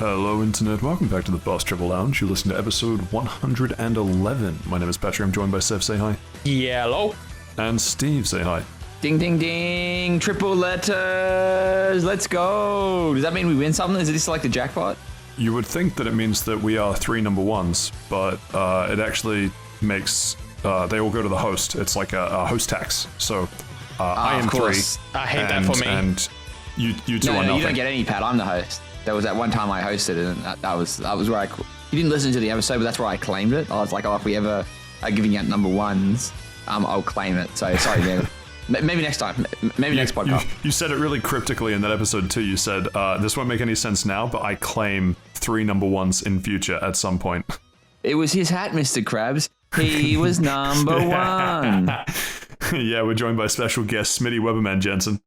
Hello, Internet. Welcome back to the Boss Travel Lounge. You listen to episode 111. My name is Patrick. I'm joined by Saif. Say hi. Hello. And Steve. Say hi. Ding, ding, ding. Triple letters. Let's go. Does that mean we win something? Is this like the jackpot? You would think that it means that we are 3 number ones, but it actually makes... they all go to the host. It's like a host tax. So I am 3. I hate that for me. And you two are No, nothing. you don't get any, Pat. I'm the host. There was that one time I hosted it, and that was where I... You didn't listen to the episode, but that's where I claimed it. I was like, oh, if we ever are giving out number ones, I'll claim it. So, sorry, man. Maybe next time. Maybe next podcast. You said it really cryptically in that episode too. You said, this won't make any sense now, but I claim 3 number ones in future at some point. It was his hat, Mr. Krabs. He was number one. Yeah, we're joined by special guest Smitty Weberman Jensen.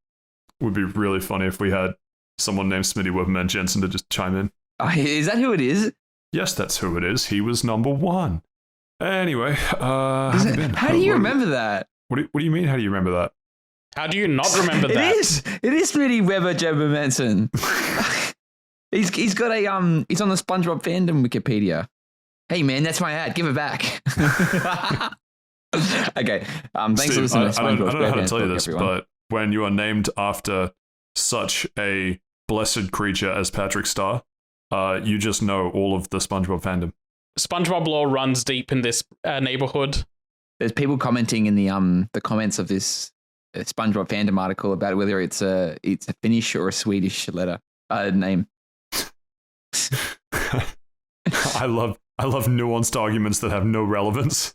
Would be really funny if we had someone named Smitty Weberman Jensen to just chime in. Is that who it is? Yes, that's who it is. He was number 1. Anyway, how do you remember that? What do you mean? How do you remember that? How do you not remember that? It is Smitty Weber Jensen. He's got a he's on the SpongeBob fandom Wikipedia. Hey man, that's my hat. Give it back. Okay. Thanks Steve, for listening to SpongeBob. I don't know how to tell you this, everyone. but when you are named after such a blessed creature as Patrick Star, you just know all of the SpongeBob fandom. SpongeBob lore runs deep in this neighborhood. There's people commenting in the comments of this SpongeBob fandom article about whether it's a Finnish or a Swedish name. I love nuanced arguments that have no relevance.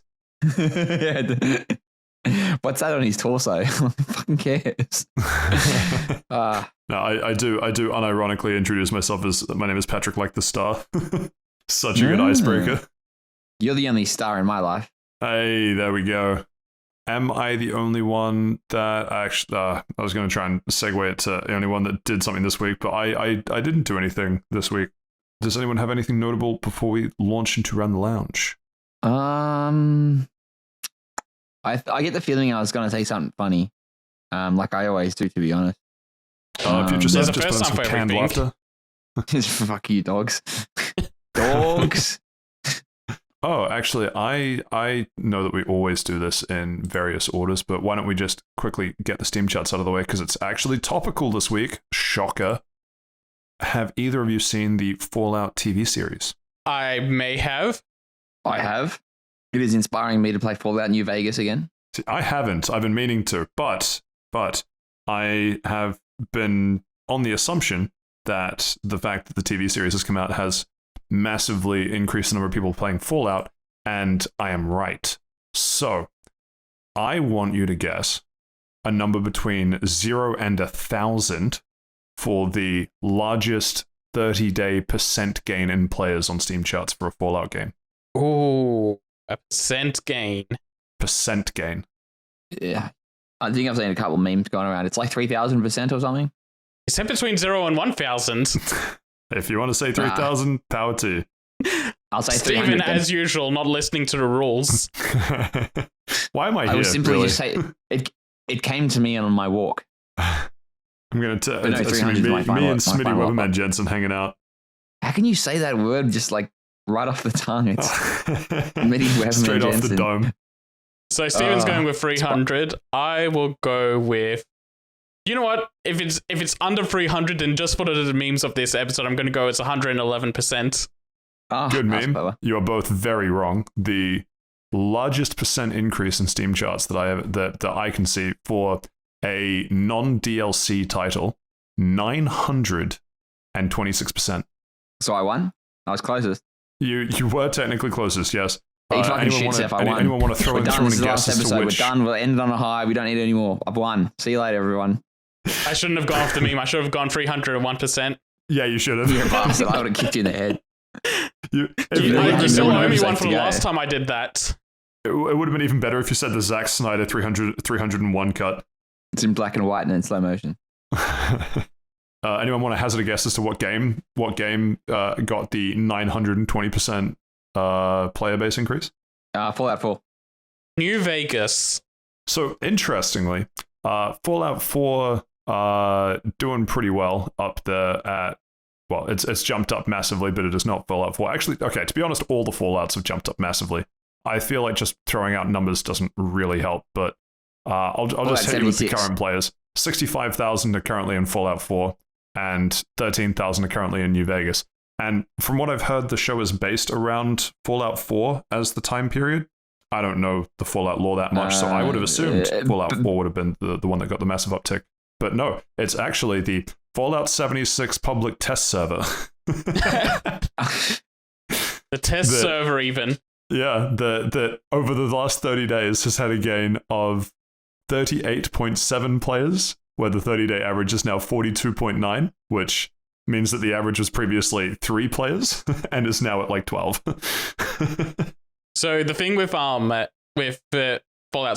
What's that on his torso? Who fucking cares? No, I do unironically introduce myself as my name is Patrick like the Star. Such a good icebreaker. You're the only star in my life. Hey, there we go. Am I the only one that actually... I was going to try and segue it to the only one that did something this week, but I didn't do anything this week. Does anyone have anything notable before we launch into Around the Lounge? I get the feeling I was going to say something funny, like I always do, to be honest. Future There's Self a just first put time some for canned everything. laughter. Fuck you, dogs. Dogs. Oh, actually, I know that we always do this in various orders, but why don't we just quickly get the Steamcharts out of the way, because it's actually topical this week. Shocker. Have either of you seen the Fallout TV series? I may have. I have. It is inspiring me to play Fallout New Vegas again. See, I haven't. I've been meaning to, but I have been on the assumption that the fact that the TV series has come out has massively increased the number of people playing Fallout, and I am right. So, I want you to guess a number between 0 and 1,000 for the largest 30-day % gain in players on Steamcharts for a Fallout game. Ooh, a % gain. % gain. Yeah. I think I've seen a couple of memes going around. It's like 3,000% or something. Is it between 0 and 1,000? If you want to say 3,000, power to you. I'll say Steven, 300 then. as usual, not listening to the rules. Why am I here? I was simply really? just say it came to me on my walk. I'm going to But no, 300 is me my final- and my Smitty final Weberman offer. Jensen hanging out. How can you say that word just like right off the tongue? It's Smitty Weberman Straight off the Jensen. dome. So Steven's going with 300. I will go with... You know what? If it's under 300, then just for the memes of this episode, I'm going to go it's 111%. Oh, Good that's meme. clever. You are both very wrong. The largest % increase in Steam charts that I can see for a non-DLC title, 926%. So I won? I was closest. You were technically closest, yes. Eat fucking shit, Seth, I won. Anyone want to throw We're in done. This is a the guess last as to episode. which? We're done. We'll end it on a high. We don't need it anymore. I've won. See you later, everyone. I shouldn't have gone off the meme. I should have gone 301%. Yeah, you should have. You're a bastard. I would have kicked you in the head. You still owe me episodes one from to the go. last time I did that. It would have been even better if you said the Zack Snyder 301 cut. It's in black and white and in slow motion. Anyone want to hazard a guess as to what game got the 920% player base increase? Fallout 4. New Vegas. So interestingly, Fallout 4 doing pretty well up there at well, it's jumped up massively, but it is not Fallout 4. Actually, okay, to be honest, all the Fallouts have jumped up massively. I feel like just throwing out numbers doesn't really help, but I'll just hit you with the current players. 65,000 are currently in Fallout 4, and 13,000 are currently in New Vegas. And from what I've heard, the show is based around Fallout 4 as the time period. I don't know the Fallout lore that much, so I would have assumed Fallout 4 would have been the one that got the massive uptick. But no, it's actually the Fallout 76 public test server. The test server even. Yeah, that over the last 30 days has had a gain of 38.7 players, where the 30-day average is now 42.9, which means that the average was previously 3 players and is now at like 12. So the thing with Fallout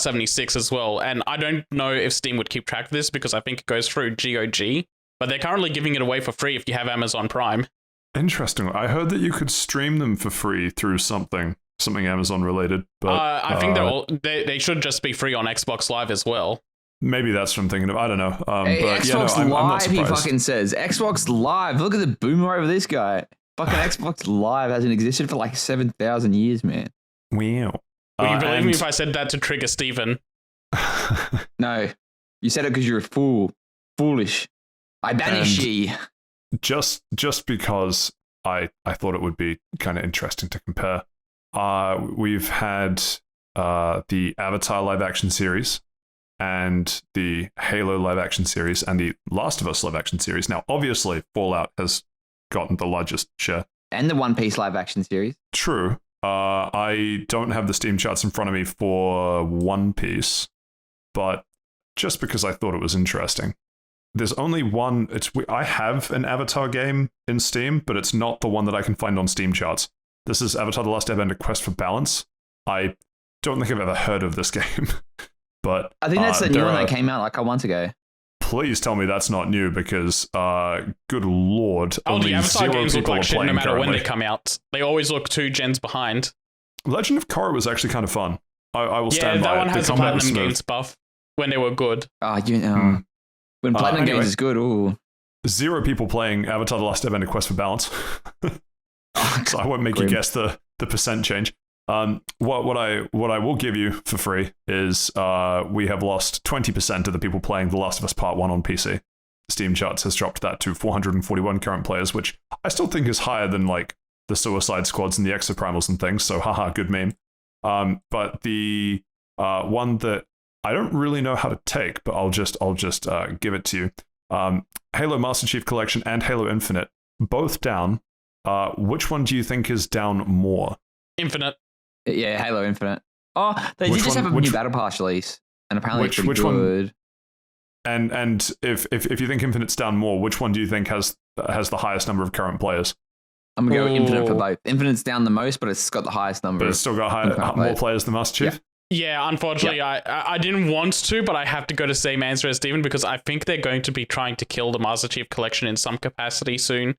76 as well, and I don't know if Steam would keep track of this because I think it goes through GOG, but they're currently giving it away for free if you have Amazon Prime. Interesting. I heard that you could stream them for free through something Amazon related. But I think they should just be free on Xbox Live as well. Maybe that's what I'm thinking of. I don't know. Xbox I'm not Live, he surprised. fucking says. Xbox Live. Look at the boomer over this guy. Fucking Xbox Live hasn't existed for like 7,000 years, man. Wow. Will you believe me if I said that to trigger Steven? No. You said it because you're a fool. Foolish. I banish ye. Just because I thought it would be kind of interesting to compare. We've had the Avatar live action series and the Halo live action series and the Last of Us live action series. Now, obviously, Fallout has gotten the largest share. And the One Piece live action series. True. I don't have the Steam charts in front of me for One Piece, but just because I thought it was interesting. There's only one. I have an Avatar game in Steam, but it's not the one that I can find on Steam charts. This is Avatar: The Last Airbender: Quest for Balance. I don't think I've ever heard of this game, but I think that's the new one that came out like a month ago. Please tell me that's not new, because good lord, the Avatar games look like shit no matter currently. when they come out. They always look 2 gens behind. Legend of Korra was actually kind of fun. I will stand by it. Yeah, that one has a Platinum Games buff when they were good. When Platinum Games is good, ooh. 0 people playing Avatar: The Last Airbender: Quest for Balance. So I won't make you guess the percent change. What I will give you for free is we have lost 20% of the people playing The Last of Us Part 1 on PC. Steam Charts has dropped that to 441 current players, which I still think is higher than like the Suicide Squads and the Exoprimals and things, so haha, good meme. But the one that I don't really know how to take, but I'll just give it to you. Halo Master Chief Collection and Halo Infinite, both down. Which one do you think is down more? Infinite. Yeah, Halo Infinite. Oh, they did just have a new Battle Pass release, and apparently it's pretty good. And if you think Infinite's down more, which one do you think has the highest number of current players? I'm gonna go Infinite for both. Infinite's down the most, but it's got the highest number. But it's still got more players than Master Chief? Yeah, unfortunately, I didn't want to, but I have to go to the same answer as Steven because I think they're going to be trying to kill the Master Chief Collection in some capacity soon.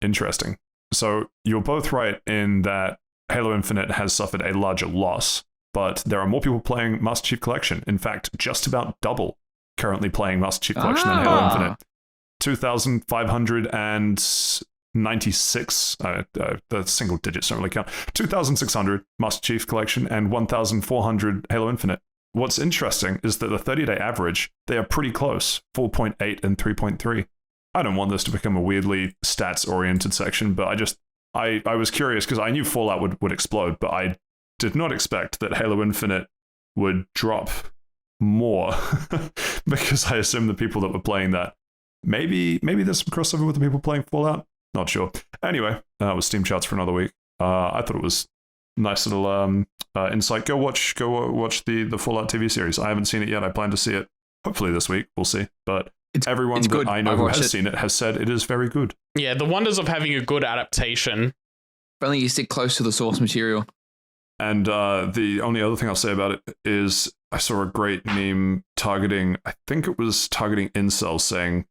Interesting. So you're both right in that Halo Infinite has suffered a larger loss, but there are more people playing Master Chief Collection. In fact, just about double currently playing Master Chief Collection than Halo Infinite. 2,596, the single digits don't really count. 2,600 Master Chief Collection and 1,400 Halo Infinite. What's interesting is that the 30-day average, they are pretty close, 4.8 and 3.3. I don't want this to become a weirdly stats-oriented section, but I was curious because I knew Fallout would explode, but I did not expect that Halo Infinite would drop more because I assumed the people that were playing that, maybe there's some crossover with the people playing Fallout. Not sure. Anyway, that was Steam Charts for another week. I thought it was nice little insight. Go watch the Fallout TV series. I haven't seen it yet. I plan to see it hopefully this week. We'll see, but. Everyone that I know who has seen it has said it is very good. Yeah, the wonders of having a good adaptation. If only you stick close to the source material. And the only other thing I'll say about it is I saw a great meme targeting incels saying,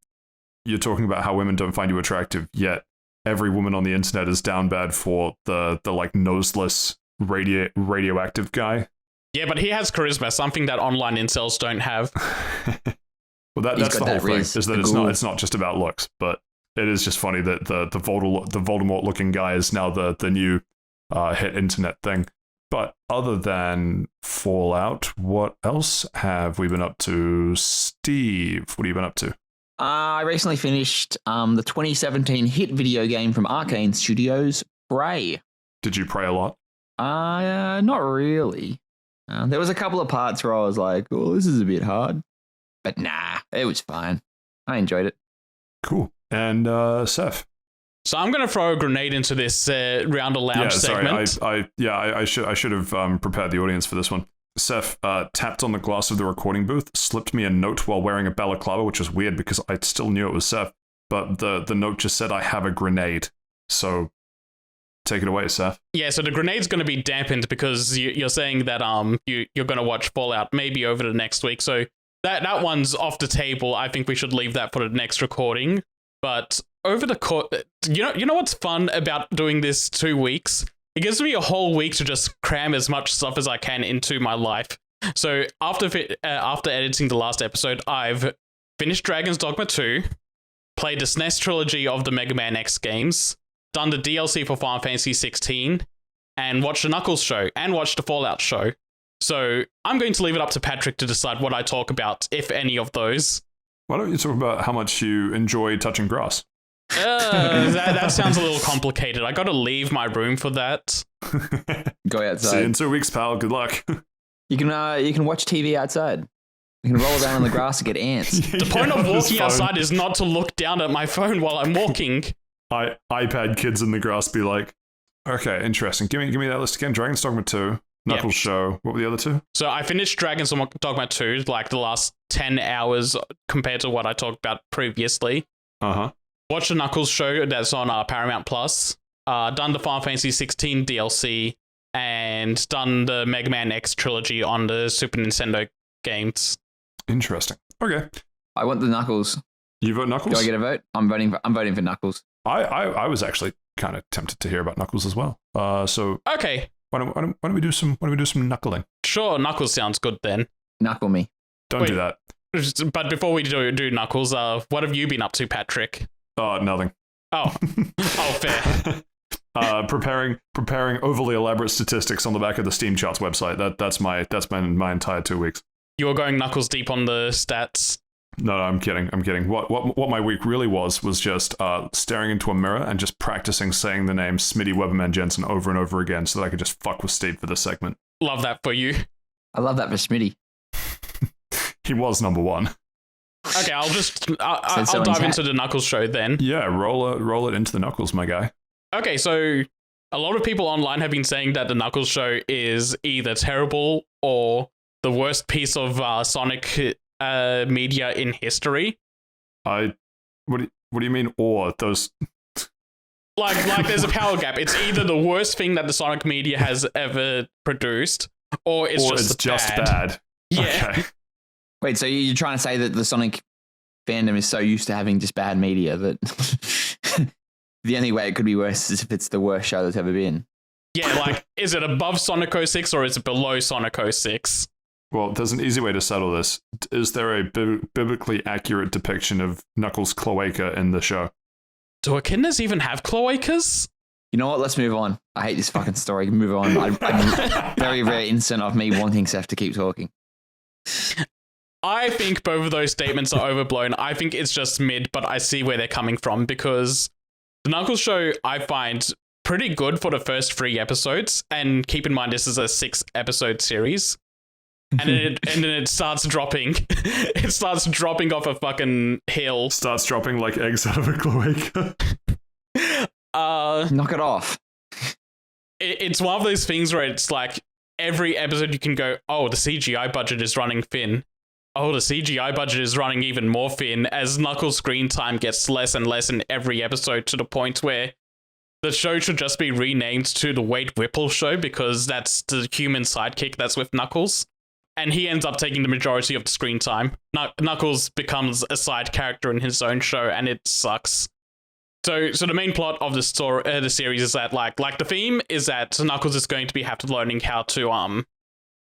you're talking about how women don't find you attractive, yet every woman on the internet is down bad for the like noseless radioactive guy. Yeah, but he has charisma, something that online incels don't have. Well, that's the whole thing, is that it's not just about looks, but it is just funny that the Voldemort looking guy is now the new hit internet thing. But other than Fallout, what else have we been up to? Steve, what have you been up to? I recently finished the 2017 hit video game from Arcane Studios, Prey. Did you pray a lot? Not really. There was a couple of parts where I was like, oh, this is a bit hard. But nah, it was fine. I enjoyed it. Cool. And Saif? So I'm going to throw a grenade into this Round of Lounge segment. Sorry, I should have prepared the audience for this one. Saif tapped on the glass of the recording booth, slipped me a note while wearing a balaclava, which was weird because I still knew it was Saif, but the note just said, I have a grenade. So take it away, Saif. Yeah, so the grenade's going to be dampened because you're saying that you're going to watch Fallout maybe over the next week. So that one's off the table. I think we should leave that for the next recording. But over the course, you know what's fun about doing this 2 weeks? It gives me a whole week to just cram as much stuff as I can into my life. So after editing the last episode, I've finished Dragon's Dogma 2, played the SNES trilogy of the Mega Man X games, done the DLC for Final Fantasy 16, and watched the Knuckles show, and watched the Fallout show. So I'm going to leave it up to Patrick to decide what I talk about, if any of those. Why don't you talk about how much you enjoy touching grass? That sounds a little complicated. I got to leave my room for that. Go outside. See you in 2 weeks, pal. Good luck. You can watch TV outside. You can roll down on the grass and get ants. The point of walking outside is not to look down at my phone while I'm walking. iPad kids in the grass be like, okay, interesting. Give me that list again. Dragon's Dogma 2, Knuckles show. What were the other two? So I finished Dragon's Dogma 2, like the last 10 hours compared to what I talked about previously. Uh-huh. Watched the Knuckles show that's on Paramount Plus. Done the Final Fantasy 16 DLC, and done the Mega Man X trilogy on the Super Nintendo games. Interesting. Okay. I want the Knuckles. You vote Knuckles? Do I get a vote? I'm voting for Knuckles. I was actually kind of tempted to hear about Knuckles as well. So okay. Why don't we do some knuckling? Sure, Knuckles sounds good then. Knuckle me. Don't do that. But before we do Knuckles, what have you been up to, Patrick? Nothing. Oh, fair. Preparing overly elaborate statistics on the back of the Steamcharts website. That's my entire 2 weeks. You were going knuckles deep on the stats. No, I'm kidding. What my week really was just staring into a mirror and just practicing saying the name Smitty Weberman Jensen over and over again so that I could just fuck with Steve for this segment. Love that for you. I love that for Smitty. He was number one. Okay, I'll dive into the Knuckles show then. Yeah, roll it into the Knuckles, my guy. Okay, so a lot of people online have been saying that the Knuckles show is either terrible or the worst piece of Sonic media in history. What do you mean? Or those? like there's a power gap. It's either the worst thing that the Sonic media has ever produced, or it's just bad. Yeah. Okay. Wait, so you're trying to say that the Sonic fandom is so used to having just bad media that the only way it could be worse is if it's the worst show that's ever been? Yeah, like, is it above Sonic 06 or is it below Sonic 06? Well, there's an easy way to settle this. Is there a biblically accurate depiction of Knuckles' cloaca in the show? Do echidnas even have cloacas? You know what? Let's move on. I hate this fucking story. Move on. I'm very, very instant of me wanting Seth to keep talking. I think both of those statements are overblown. I think it's just mid, but I see where they're coming from because the Knuckles show I find pretty good for the first 3 episodes. And keep in mind, this is a 6-episode series. And then it starts dropping. It starts dropping off a fucking hill. Starts dropping like eggs out of a cloaca. Knock it off. It's one of those things where it's like every episode you can go, oh, the CGI budget is running thin. Oh, the CGI budget is running even more thin as Knuckles' screen time gets less and less in every episode to the point where the show should just be renamed to the Wade Whipple Show because that's the human sidekick that's with Knuckles. And he ends up taking the majority of the screen time. Knuckles becomes a side character in his own show and it sucks. So the main plot of the story, the series is that like the theme is that Knuckles is going to have to learning how to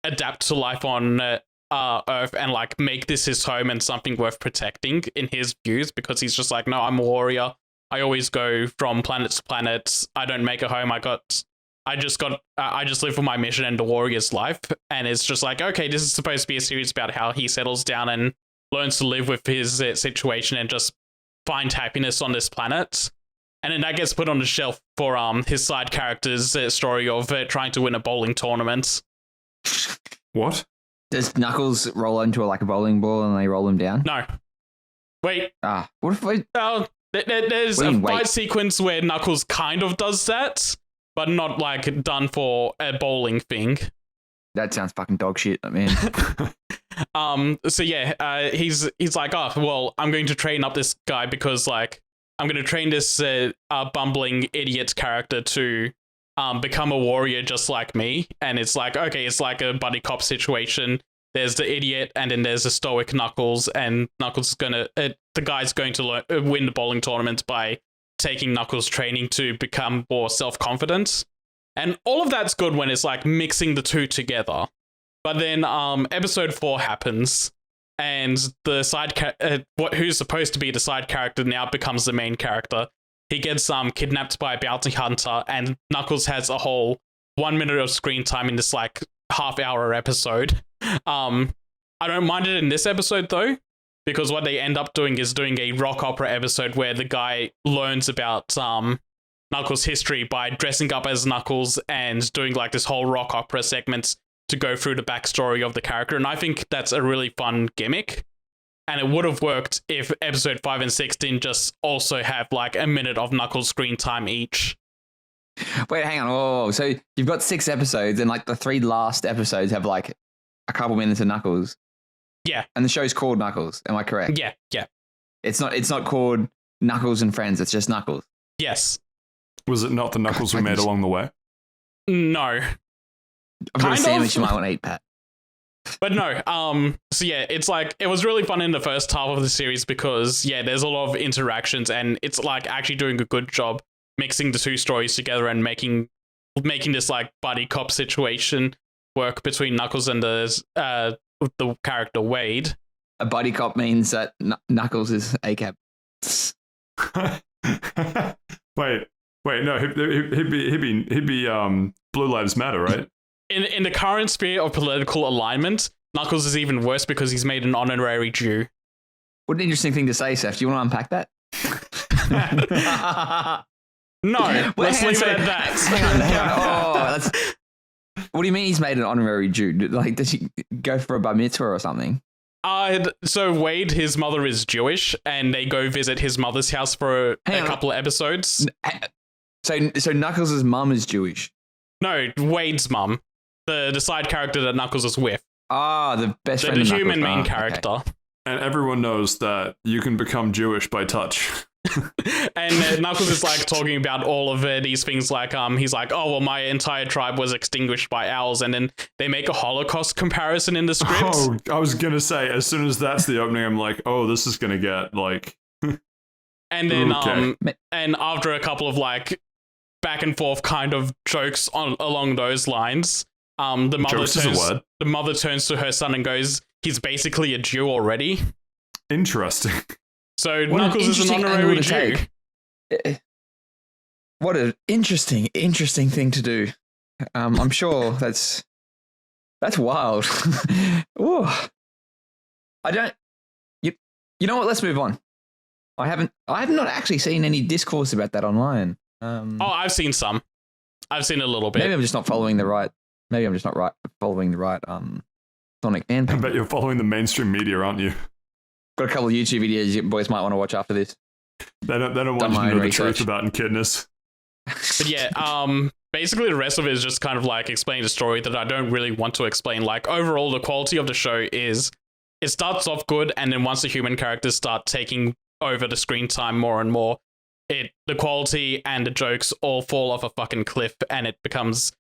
adapt to life on Earth and like make this his home and something worth protecting in his views because he's just like, no, I'm a warrior. I always go from planet to planet. I don't make a home. I just live for my mission and the warrior's life. And it's just like, okay, this is supposed to be a series about how he settles down and learns to live with his situation and just find happiness on this planet. And then that gets put on the shelf for his side character's story of trying to win a bowling tournament. What? Does Knuckles roll into a bowling ball and they roll him down? No. Wait. What if I... There's a fight sequence where Knuckles kind of does that, but not done for a bowling thing. That sounds fucking dog shit, man. So yeah, he's like, oh, well, I'm going to train up this guy because I'm going to train this bumbling idiot character to become a warrior just like me. And it's like, okay, it's like a buddy cop situation. There's the idiot, and then there's the stoic Knuckles, and Knuckles is the guy's going to win the bowling tournament by taking Knuckles' training to become more self-confident. And all of that's good when it's mixing the two together. But then episode 4 happens, and the who's supposed to be the side character now becomes the main character. He gets kidnapped by a bounty hunter, and Knuckles has a whole 1 minute of screen time in this half-hour episode. I don't mind it in this episode though, because what they end up doing is doing a rock opera episode where the guy learns about Knuckles' history by dressing up as Knuckles and doing this whole rock opera segment to go through the backstory of the character. And I think that's a really fun gimmick. And it would have worked if episode 5 and 6 didn't just also have a minute of Knuckles screen time each. Wait, hang on. Whoa. So you've got 6 episodes, and the 3 last episodes have a couple minutes of Knuckles. Yeah. And the show's called Knuckles. Am I correct? Yeah. It's not called Knuckles and Friends. It's just Knuckles. Yes. Was it not the Knuckles we made along the way? No. I've got a sandwich you might want to eat, Pat. But no, so yeah, it's it was really fun in the first half of the series because, yeah, there's a lot of interactions and it's actually doing a good job mixing the two stories together and making this buddy cop situation work between Knuckles and the character Wade. A buddy cop means that Knuckles is ACAB. Wait, no, he'd be Blue Lives Matter, right? In the current sphere of political alignment, Knuckles is even worse because he's made an honorary Jew. What an interesting thing to say, Saif. Do you want to unpack that? No, let's leave it at that. Hang on. What do you mean he's made an honorary Jew? Does he go for a bar mitzvah or something? So Wade, his mother is Jewish, and they go visit his mother's house for a couple of episodes. So Knuckles' mum is Jewish? No, Wade's mum. The side character that Knuckles is with. The best friend of The Knuckles. human main character. Okay. And everyone knows that you can become Jewish by touch. And Knuckles is talking about all of these things he's like, oh, well, my entire tribe was extinguished by owls. And then they make a Holocaust comparison in the script. Oh, I was going to say, as soon as that's the opening, I'm like, oh, this is going to get And then, okay. And after a couple of back and forth kind of jokes along those lines, the mother turns to her son and goes, he's basically a Jew already. Interesting. So Knuckles is an honorary Jew. What an interesting thing to do. I'm sure that's wild. Ooh. I don't. You know what? Let's move on. I have not actually seen any discourse about that online. I've seen some. I've seen a little bit. Maybe I'm just not following the right. Following the right. Sonic Man. I bet you're following the mainstream media, aren't you? Got a couple of YouTube videos you boys might want to watch after this. They don't want you to know the truth about echidnas. But yeah, basically the rest of it is just kind of explaining the story that I don't really want to explain. Overall, the quality of the show is, it starts off good, and then once the human characters start taking over the screen time more and more, the quality and the jokes all fall off a fucking cliff, and it becomes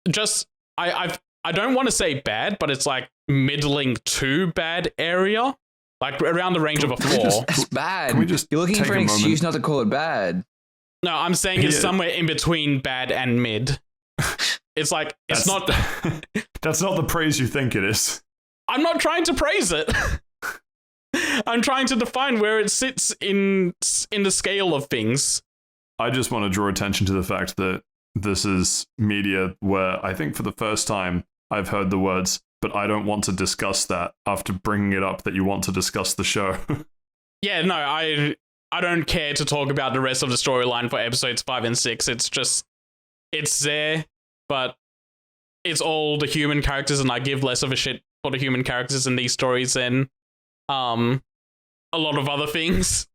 just, I don't want to say bad, but it's middling to bad area. Around the range of a 4. That's bad. Can we just You're looking take for an a moment? excuse not to call it bad. No, I'm saying it's somewhere in between bad and mid. It's it's not. That's not the praise you think it is. I'm not trying to praise it. I'm trying to define where it sits in the scale of things. I just want to draw attention to the fact that this is media where I think for the first time I've heard the words, but I don't want to discuss that after bringing it up that you want to discuss the show. Yeah, no, I don't care to talk about the rest of the storyline for episodes 5 and 6. It's just, it's there, but it's all the human characters, and I give less of a shit for the human characters in these stories than a lot of other things.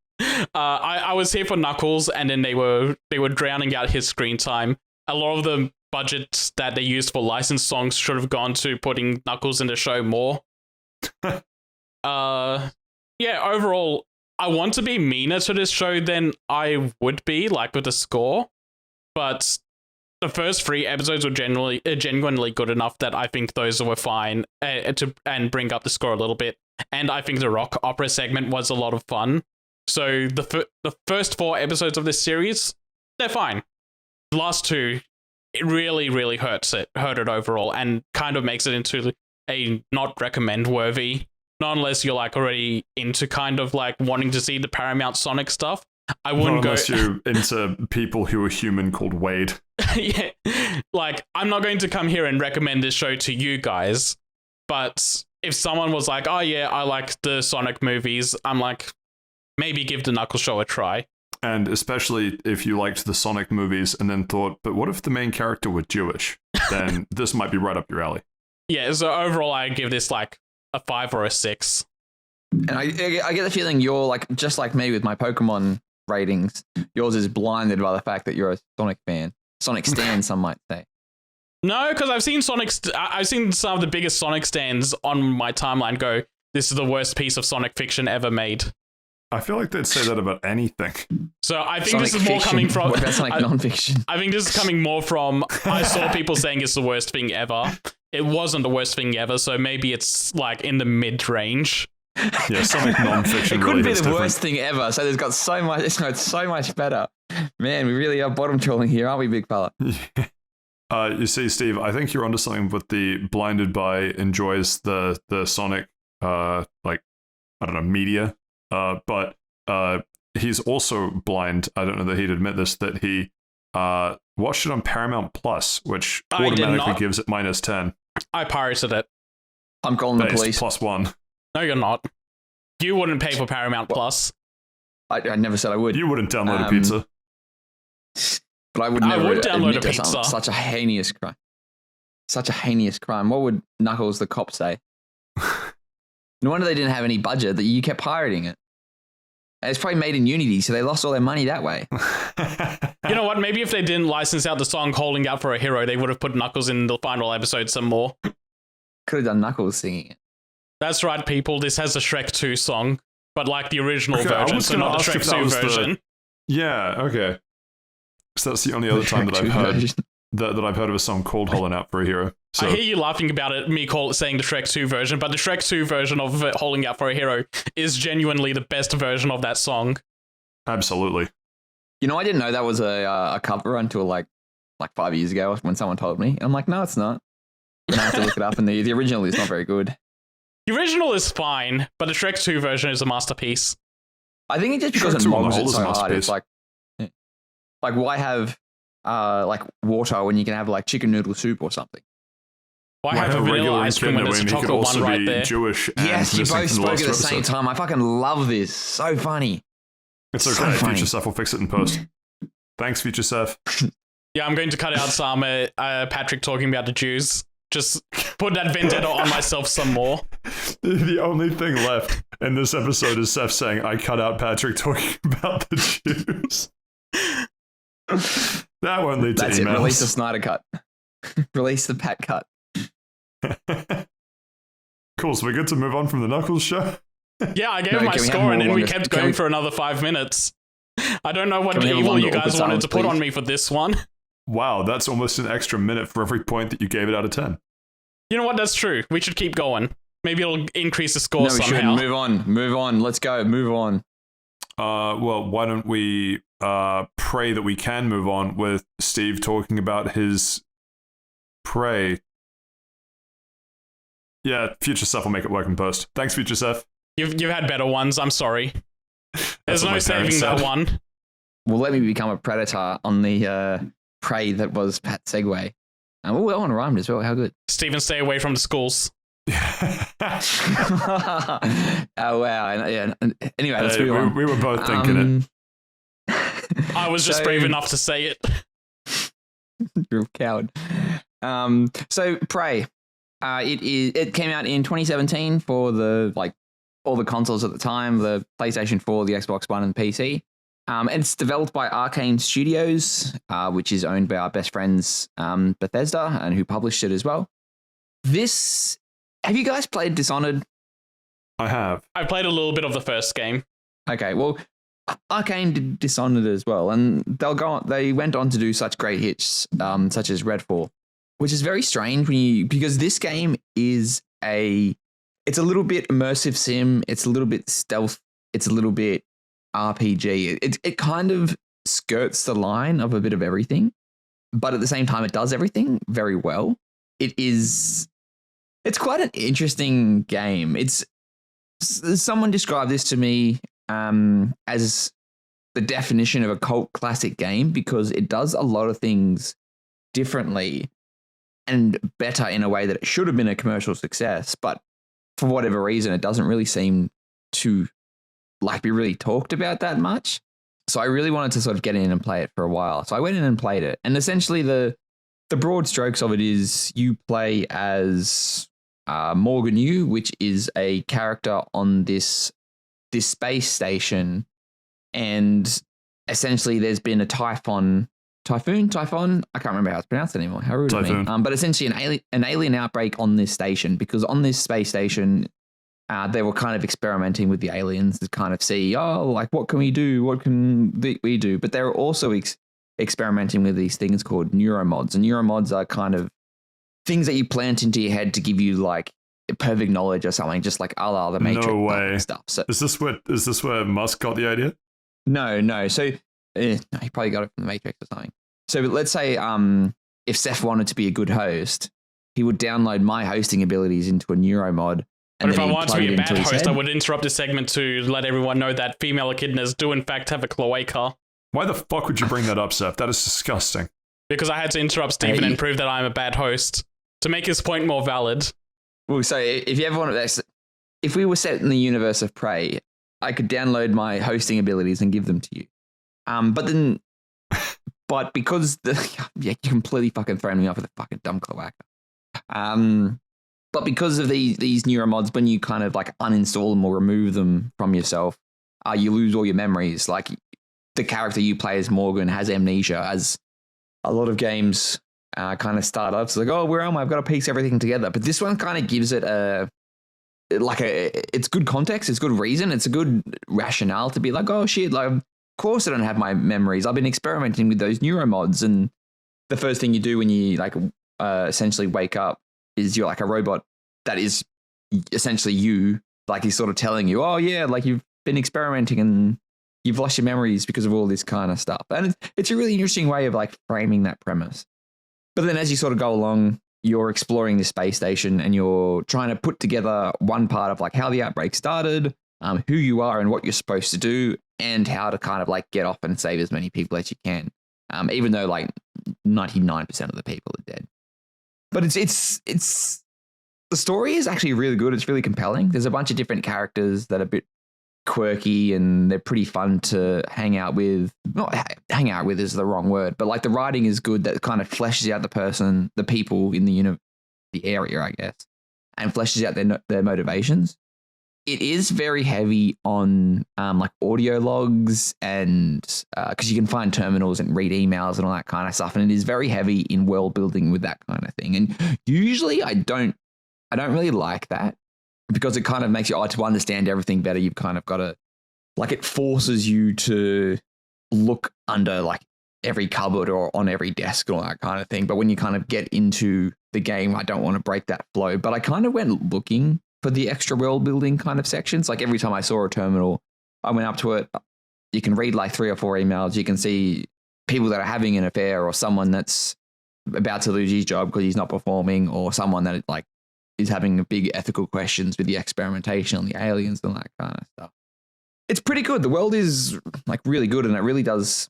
I was here for Knuckles, and then they were drowning out his screen time. A lot of the budgets that they used for licensed songs should have gone to putting Knuckles in the show more. Yeah, overall, I want to be meaner to this show than I would be, like with the score, but the first 3 episodes were genuinely good enough that I think those were fine and bring up the score a little bit. And I think the rock opera segment was a lot of fun. So the first 4 episodes of this series, they're fine. The last 2, it really, really hurt it overall, and kind of makes it into a not recommend worthy. Not unless you're like already into kind of like wanting to see the Paramount Sonic stuff. I wouldn't go. Unless you're into people who are human called Wade. Yeah, like I'm not going to come here and recommend this show to you guys. But if someone was like, "Oh yeah, I like the Sonic movies," I'm like, maybe give the Knuckles show a try. And especially if you liked the Sonic movies and then thought, but what if the main character were Jewish? Then this might be right up your alley. Yeah. So overall, I give this like a 5 or a 6. And I get the feeling you're like, just like me with my Pokemon ratings, yours is blinded by the fact that you're a Sonic fan. Sonic stan, some might say. No, because I've seen I've seen some of the biggest Sonic stands on my timeline go, this is the worst piece of Sonic fiction ever made. I feel like they'd say that about anything. So I think Sonic this is more fiction. coming from... What about Sonic non-fiction? I think this is coming more from, I saw people saying it's the worst thing ever. It wasn't the worst thing ever, so maybe it's like in the mid-range. Yeah, Sonic non-fiction It couldn't really be the different. worst thing ever. So there's got so much. It's got so much better. Man, we really are bottom trolling here, aren't we, big fella? You see, Steve, I think you're onto something with the blinded by enjoys the Sonic like I don't know media, but he's also blind. I don't know that he'd admit this, that he watched it on Paramount Plus, which I did automatically not. gives it -10. I pirated it. I'm calling the Based police. +1. No, you're not. You wouldn't pay for Paramount Plus. I never said I would. You wouldn't download a pizza. But I would I never would download admit a to pizza. such a heinous crime. Such a heinous crime. What would Knuckles the cop say? No wonder they didn't have any budget, that you kept pirating it. And it's probably made in Unity, so they lost all their money that way. You know what? Maybe if they didn't license out the song Holding Out for a Hero, they would have put Knuckles in the final episode some more. Could have done Knuckles singing it. That's right, people. This has a Shrek 2 song, but like the original Okay, I version, was so gonna not the ask if Shrek that 2 was the- version. Yeah, okay. So that's the only other time that I've heard that I've heard of a song called "Holding Out for a Hero." So I hear you laughing about it, saying the Shrek 2 version, but the Shrek 2 version of Holding Out for a Hero is genuinely the best version of that song. absolutely. You know, I didn't know that was a cover until like 5 years ago when someone told me. And I'm like, no, it's not. And I have to look it up, and the original is not very good. The original is fine, but the Shrek 2 version is a masterpiece. I think it's just because Shrek it 2 on the mogs whole it is a so hard. masterpiece. It's like why have like water when you can have like chicken noodle soup or something? Why have a vanilla ice cream when there's a he could chocolate also one right be there? Jewish. And Yes, you missing both from the spoke last at the same episode. time. I fucking love this. So funny. It's So okay. funny. Future Seth will fix it in post. Thanks, Future Seth. Yeah, I'm going to cut out some Patrick talking about the Jews. Just put that vendetta on myself some more. The only thing left in this episode is Seth saying, "I cut out Patrick talking about the Jews." That won't lead to That's it. emails. Release the Snyder cut. Release the Pat cut. Cool. So we're good to move on from the Knuckles show. Yeah, I gave No, my can we have score more and then we longer- kept can going we- for another 5 minutes. I don't know what Can we have a evil longer you guys awkward wanted silence, to put on please? me for this one. Wow, that's almost an extra minute for every point that you gave it out of 10. You know what? That's true. We should keep going. Maybe it'll increase the score No, we somehow. shouldn't. Move on. Let's go. Move on. Well, why don't we pray that we can move on with Steve talking about his pray. Yeah, Future Seth will make it work in post. Thanks, Future Seth. You've had better ones. I'm sorry. There's no saving that one. Well, let me become a predator on the prey that was Pat Segway. And that one rhymed as well. How good. Stephen, stay away from the schools. Oh, wow. Yeah. Anyway, let's move on. We were both thinking it. I was just brave enough to say it. You're a coward. So Prey, it came out in 2017 for all the consoles at the time, the PlayStation 4, the Xbox One, and the PC. And it's developed by Arcane Studios, which is owned by our best friends Bethesda, and who published it as well. Have you guys played Dishonored? I have. I played a little bit of the first game. Okay, well, Arcane did Dishonored as well, and they went on to do such great hits, such as Redfall, which is very strange because this game is it's a little bit immersive sim, it's a little bit stealth, it's a little bit RPG. It kind of skirts the line of a bit of everything, but at the same time, it does everything very well. It's quite an interesting game. Someone described this to me as the definition of a cult classic game because it does a lot of things differently and better in a way that it should have been a commercial success, but for whatever reason, it doesn't really seem to be really talked about that much. So I really wanted to sort of get in and play it for a while. So I went in and played it, and essentially the broad strokes of it is you play as Morgan Yu, which is a character on this space station, and essentially there's been a typhon. I can't remember how it's pronounced anymore. How rude of me. But essentially an alien outbreak on this station, because on this space station they were kind of experimenting with the aliens to kind of see, what can we do? What can we do? But they were also experimenting with these things called neuromods, and neuromods are kind of things that you plant into your head to give you perfect knowledge or something, just like the Matrix. No way. Stuff. So is this where Musk got the idea? No. So no, he probably got it from the Matrix or something. So let's say if Saif wanted to be a good host, he would download my hosting abilities into a neuromod. But if I wanted to be a bad host, I would interrupt this segment to let everyone know that female echidnas do in fact have a cloaca. Why the fuck would you bring that up, Seth? That is disgusting. Because I had to interrupt Stephen and prove that I'm a bad host to make his point more valid. Well, so if you ever want to, if we were set in the universe of Prey, I could download my hosting abilities and give them to you. But because you completely fucking thrown me off with a fucking dumb cloaca. But because of these neuromods, when you kind of uninstall them or remove them from yourself, you lose all your memories. Like the character you play as Morgan has amnesia, as a lot of games kind of start up. It's where am I? I've got to piece everything together. But this one kind of gives it it's good context, it's good reason, it's a good rationale to be of course I don't have my memories. I've been experimenting with those neuromods, and the first thing you do when you essentially wake up is you're a robot that is essentially you, he's sort of telling you, you've been experimenting and you've lost your memories because of all this kind of stuff. And it's a really interesting way of framing that premise. But then as you sort of go along, you're exploring the space station and you're trying to put together one part of how the outbreak started, who you are and what you're supposed to do, and how to kind of get off and save as many people as you can, even though 99% of the people are dead. But it's the story is actually really good. It's really compelling. There's a bunch of different characters that are a bit quirky and they're pretty fun to hang out with. Not hang out with is the wrong word, but the writing is good. That kind of fleshes out the people in the area, I guess, and fleshes out their motivations. It is very heavy on audio logs and because you can find terminals and read emails and all that kind of stuff, and it is very heavy in world building with that kind of thing. And usually I don't really like that, because it kind of makes you to understand everything better. You've kind of got to it forces you to look under every cupboard or on every desk and all that kind of thing. But when you kind of get into the game, I don't want to break that flow. But I kind of went looking for the extra world building kind of sections. Every time I saw a terminal, I went up to it. You can read 3 or 4 emails. You can see people that are having an affair, or someone that's about to lose his job because he's not performing, or someone that is having big ethical questions with the experimentation on the aliens and that kind of stuff. It's pretty good. The world is like really good, and it really does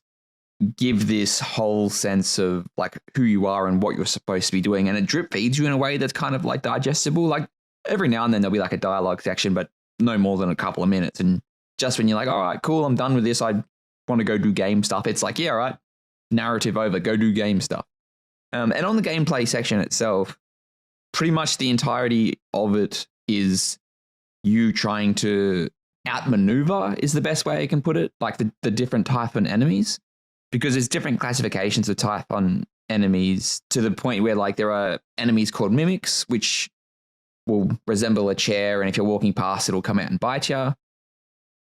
give this whole sense of like who you are and what you're supposed to be doing. And it drip feeds you in a way that's kind of like digestible. Like every now and then there'll be like a dialogue section, but no more than a couple of minutes. And just when you're like, all right, cool, I'm done with this, I want to go do game stuff. It's like, yeah, all right, narrative over, go do game stuff. And on the gameplay section itself, pretty much the entirety of it is you trying to outmaneuver is the best way I can put it, like the different Typhon enemies, because there's different classifications of Typhon enemies to the point where like there are enemies called mimics, which will resemble a chair, and if you're walking past, it'll come out and bite you.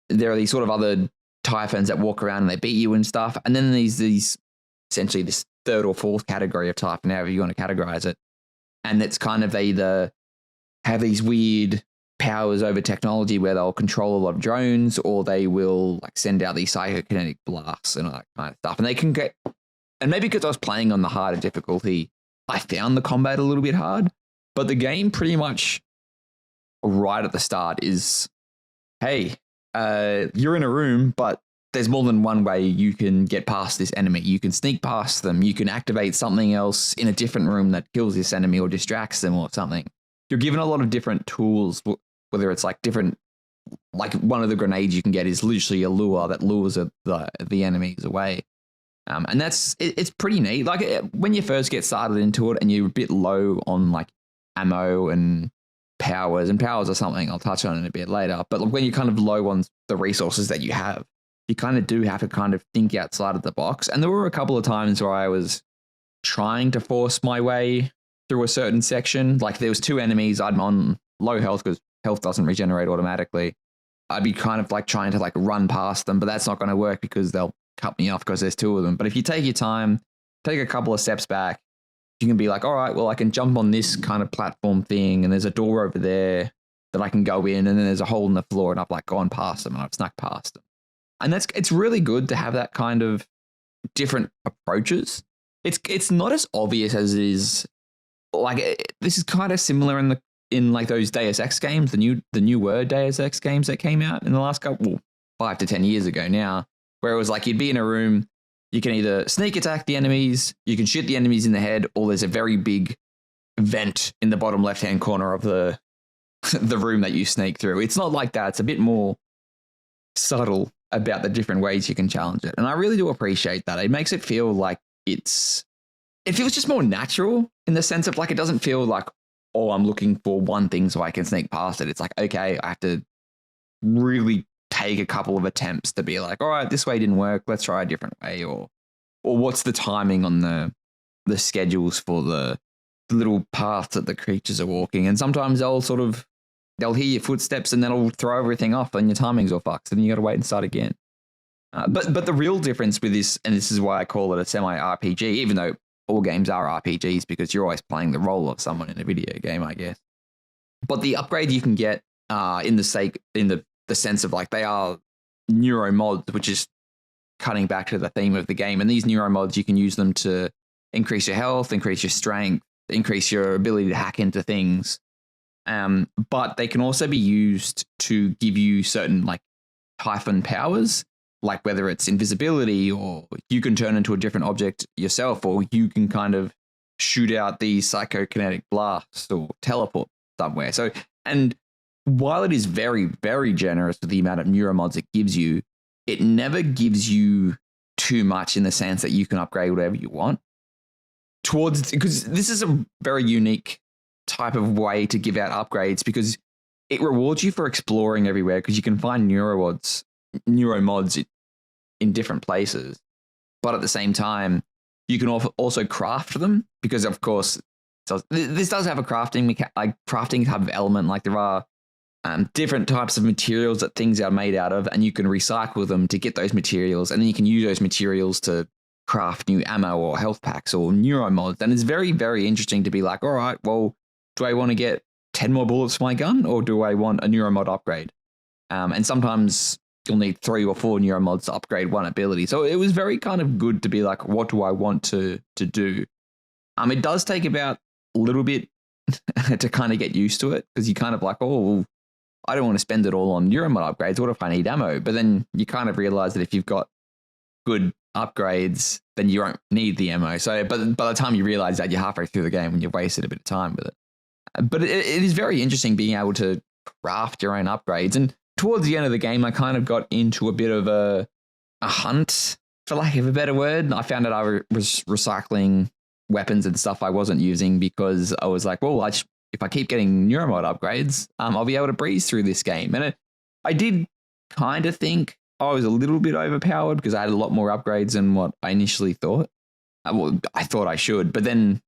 There are these sort of other Typhons that walk around and they beat you and stuff. And then these essentially this third or fourth category of Typhon, however you want to categorize it. And it's kind of they either have these weird powers over technology where they'll control a lot of drones, or they will like send out these psychokinetic blasts and all that kind of stuff. And they can get, and maybe because I was playing on the harder difficulty, I found the combat a little bit hard. But the game pretty much right at the start is, hey, you're in a room, but there's more than one way you can get past this enemy. You can sneak past them. You can activate something else in a different room that kills this enemy or distracts them or something. You're given a lot of different tools, whether it's like different, like one of the grenades you can get is literally a lure that lures the enemies away. And it's pretty neat. Like when you first get started into it and you're a bit low on like ammo and powers are something I'll touch on in a bit later. But when you're kind of low on the resources that you have, you kind of do have to kind of think outside of the box. And there were a couple of times where I was trying to force my way through a certain section. Like there was two enemies. I'm on low health because health doesn't regenerate automatically. I'd be kind of like trying to like run past them, but that's not going to work because they'll cut me off because there's two of them. But if you take your time, take a couple of steps back, you can be like, all right, well, I can jump on this kind of platform thing, and there's a door over there that I can go in, and then there's a hole in the floor, and I've like gone past them and I've snuck past them. And it's really good to have that kind of different approaches. It's not as obvious as it is. Like this is kind of similar in like those Deus Ex games, the newer Deus Ex games that came out in the last couple 5 to 10 years ago now, where it was like you'd be in a room, you can either sneak attack the enemies, you can shoot the enemies in the head, or there's a very big vent in the bottom left-hand corner of the room that you sneak through. It's not like that. It's a bit more subtle about the different ways you can challenge it. And I really do appreciate that. It makes it feel like it feels just more natural in the sense of like, it doesn't feel like, oh, I'm looking for one thing so I can sneak past it. It's like, okay, I have to really take a couple of attempts to be like, all right, this way didn't work, let's try a different way, or what's the timing on the schedules for the little paths that the creatures are walking. And sometimes they'll hear your footsteps and then it'll throw everything off and your timing's all fucked, and you got to wait and start again. But the real difference with this, and this is why I call it a semi-RPG, even though all games are RPGs because you're always playing the role of someone in a video game, I guess. But the upgrade you can get in the sense of like they are neuro mods, which is cutting back to the theme of the game. And these neuro mods, you can use them to increase your health, increase your strength, increase your ability to hack into things. But they can also be used to give you certain like Typhon powers, like whether it's invisibility, or you can turn into a different object yourself, or you can kind of shoot out these psychokinetic blasts or teleport somewhere. So, and while it is very, very generous with the amount of neuromods it gives you, it never gives you too much in the sense that you can upgrade whatever you want. Because this is a very unique type of way to give out upgrades, because it rewards you for exploring everywhere, because you can find neuromods in different places. But at the same time, you can also craft them, because of course, this does have a crafting type of element. Like there are different types of materials that things are made out of, and you can recycle them to get those materials, and then you can use those materials to craft new ammo or health packs or neuromods. And it's very, very interesting to be like, all right, well, do I want to get 10 more bullets for my gun, or do I want a neuromod upgrade? And sometimes you'll need 3 or 4 neuromods to upgrade one ability. So it was very kind of good to be like, what do I want to do? It does take about a little bit to kind of get used to it, because you kind of like, oh, well, I don't want to spend it all on Euromod upgrades. What if I need ammo? But then you kind of realize that if you've got good upgrades, then you won't need the ammo. So, but by the time you realize that, you're halfway through the game and you've wasted a bit of time with it. But it is very interesting being able to craft your own upgrades. And towards the end of the game, I kind of got into a bit of a hunt, for lack of a better word. I found that I was recycling weapons and stuff I wasn't using, because I was like, well, if I keep getting Neuromod upgrades, I'll be able to breeze through this game. And I did kind of think I was a little bit overpowered because I had a lot more upgrades than what I initially thought. Well, I thought I should, but then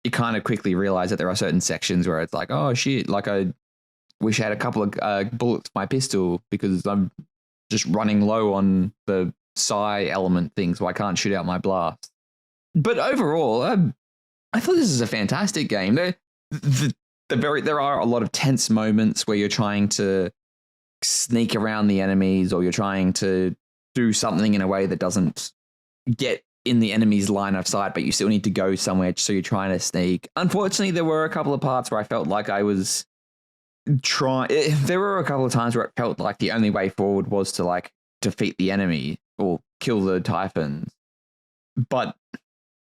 you kind of quickly realize that there are certain sections where it's like, oh shit, like I wish I had a couple of bullets for my pistol because I'm just running low on the psi element thing, so I can't shoot out my blast. But overall, I thought this is a fantastic game. There are a lot of tense moments where you're trying to sneak around the enemies, or you're trying to do something in a way that doesn't get in the enemy's line of sight, but you still need to go somewhere, so you're trying to sneak. Unfortunately, there were a couple of parts where I felt like I was there were a couple of times where it felt like the only way forward was to like defeat the enemy or kill the Typhons, but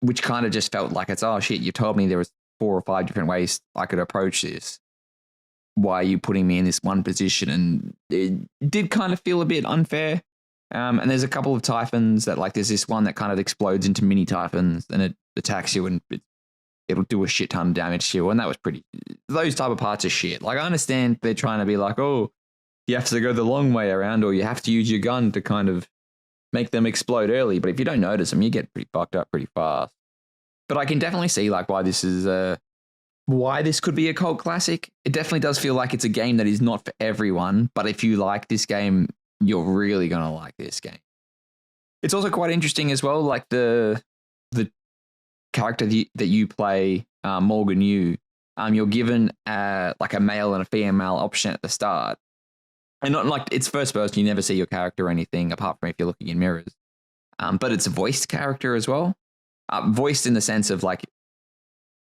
which kind of just felt like it's, oh shit, you told me there was 4 or 5 different ways I could approach this. Why are you putting me in this one position? And it did kind of feel a bit unfair. And there's a couple of Typhons that, like, there's this one that kind of explodes into mini Typhons and it attacks you and it'll do a shit ton of damage to you. And that was those type of parts are shit. Like, I understand they're trying to be like, oh, you have to go the long way around, or you have to use your gun to kind of make them explode early. But if you don't notice them, you get pretty fucked up pretty fast. But I can definitely see like why this is why this could be a cult classic. It definitely does feel like it's a game that is not for everyone, but if you like this game, you're really going to like this game. It's also quite interesting as well, like the character that you play, Morgan Yu, you're given like a male and a female option at the start. And not like it's first person, you never see your character or anything apart from if you're looking in mirrors. But it's a voiced character as well. Voiced in the sense of like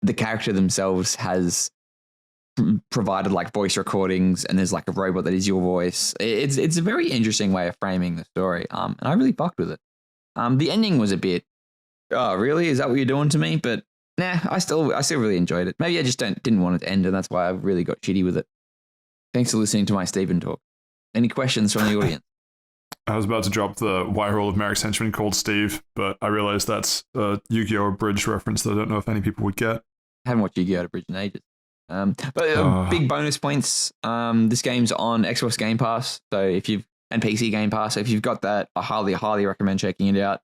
the character themselves has provided like voice recordings, and there's like a robot that is your voice. It's a very interesting way of framing the story, and I really fucked with it. The ending was a bit, oh really, is that what you're doing to me? But nah, I still really enjoyed it. Maybe I just didn't want it to end, and that's why I really got shitty with it. Thanks for listening to my Stephen talk. Any questions from the audience? I was about to drop the why role of Merrick's henchman called Steve, but I realized that's a Yu-Gi-Oh! Abridged reference that I don't know if any people would get. I haven't watched Yu-Gi-Oh! Abridged in ages. Big bonus points. This game's on Xbox Game Pass, and PC Game Pass. So if you've got that, I highly recommend checking it out.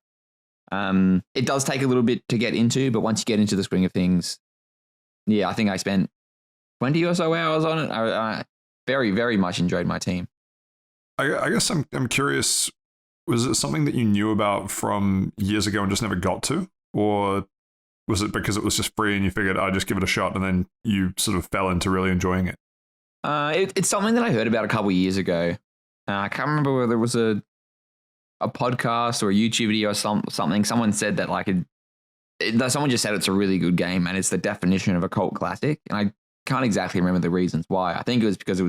It does take a little bit to get into, but once you get into the swing of things, yeah, I think I spent 20 or so hours on it. I very, very much enjoyed my team. I guess I'm curious, was it something that you knew about from years ago and just never got to? Or was it because it was just free and you figured I'd just give it a shot and then you sort of fell into really enjoying it? It's something that I heard about a couple of years ago. I can't remember whether it was a podcast or a YouTube video or something. Someone said that someone just said it's a really good game and it's the definition of a cult classic. And I can't exactly remember the reasons why. I think it was because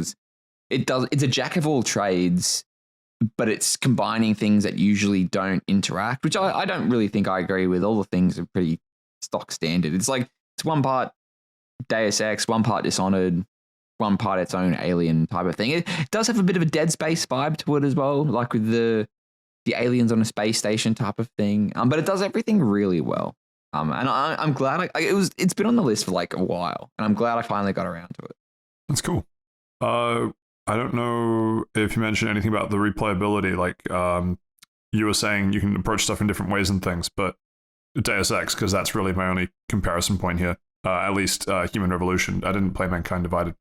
it's a jack of all trades, but it's combining things that usually don't interact, which I don't really think I agree with. All the things are pretty stock standard. It's like, it's one part Deus Ex, one part Dishonored, one part its own Alien type of thing. It does have a bit of a Dead Space vibe to it as well, like with the aliens on a space station type of thing. But it does everything really well. And I'm glad it's been on the list for like a while, and I'm glad I finally got around to it. That's cool. I don't know if you mentioned anything about the replayability. Like, you were saying you can approach stuff in different ways and things, but Deus Ex, because that's really my only comparison point here. At least Human Revolution. I didn't play Mankind Divided.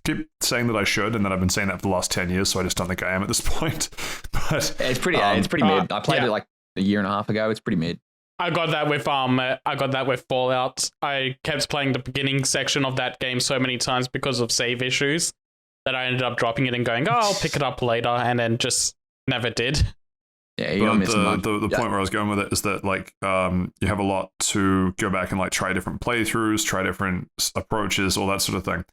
Keep saying that I should, and then I've been saying that for the last 10 years, so I just don't think I am at this point. But it's pretty mid. I played it like a year and a half ago. It's pretty mid. I got that with Fallout. I kept playing the beginning section of that game so many times because of save issues that I ended up dropping it and going, oh, I'll pick it up later, and then just never did. Yeah, you're not But missing much. the point where I was going with it is that like you have a lot to go back and like try different playthroughs, try different approaches, all that sort of thing.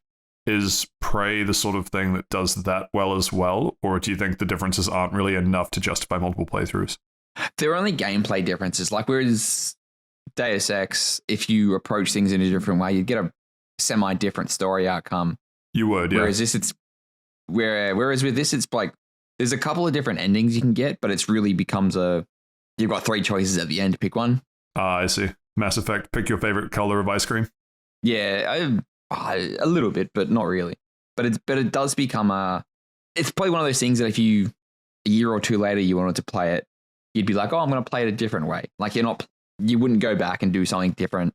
Is Prey the sort of thing that does that well as well, or do you think the differences aren't really enough to justify multiple playthroughs? There are only gameplay differences. Like whereas Deus Ex, if you approach things in a different way, you'd get a semi-different story outcome. You would, yeah. Whereas with this, it's like there's a couple of different endings you can get, but it's really becomes you've got 3 choices at the end to pick one. I see. Mass Effect, pick your favorite color of ice cream. Yeah, a little bit, but not really. But it does become it's probably one of those things that if you a year or two later you wanted to play it, you'd be like, oh, I'm going to play it a different way. Like you wouldn't go back and do something different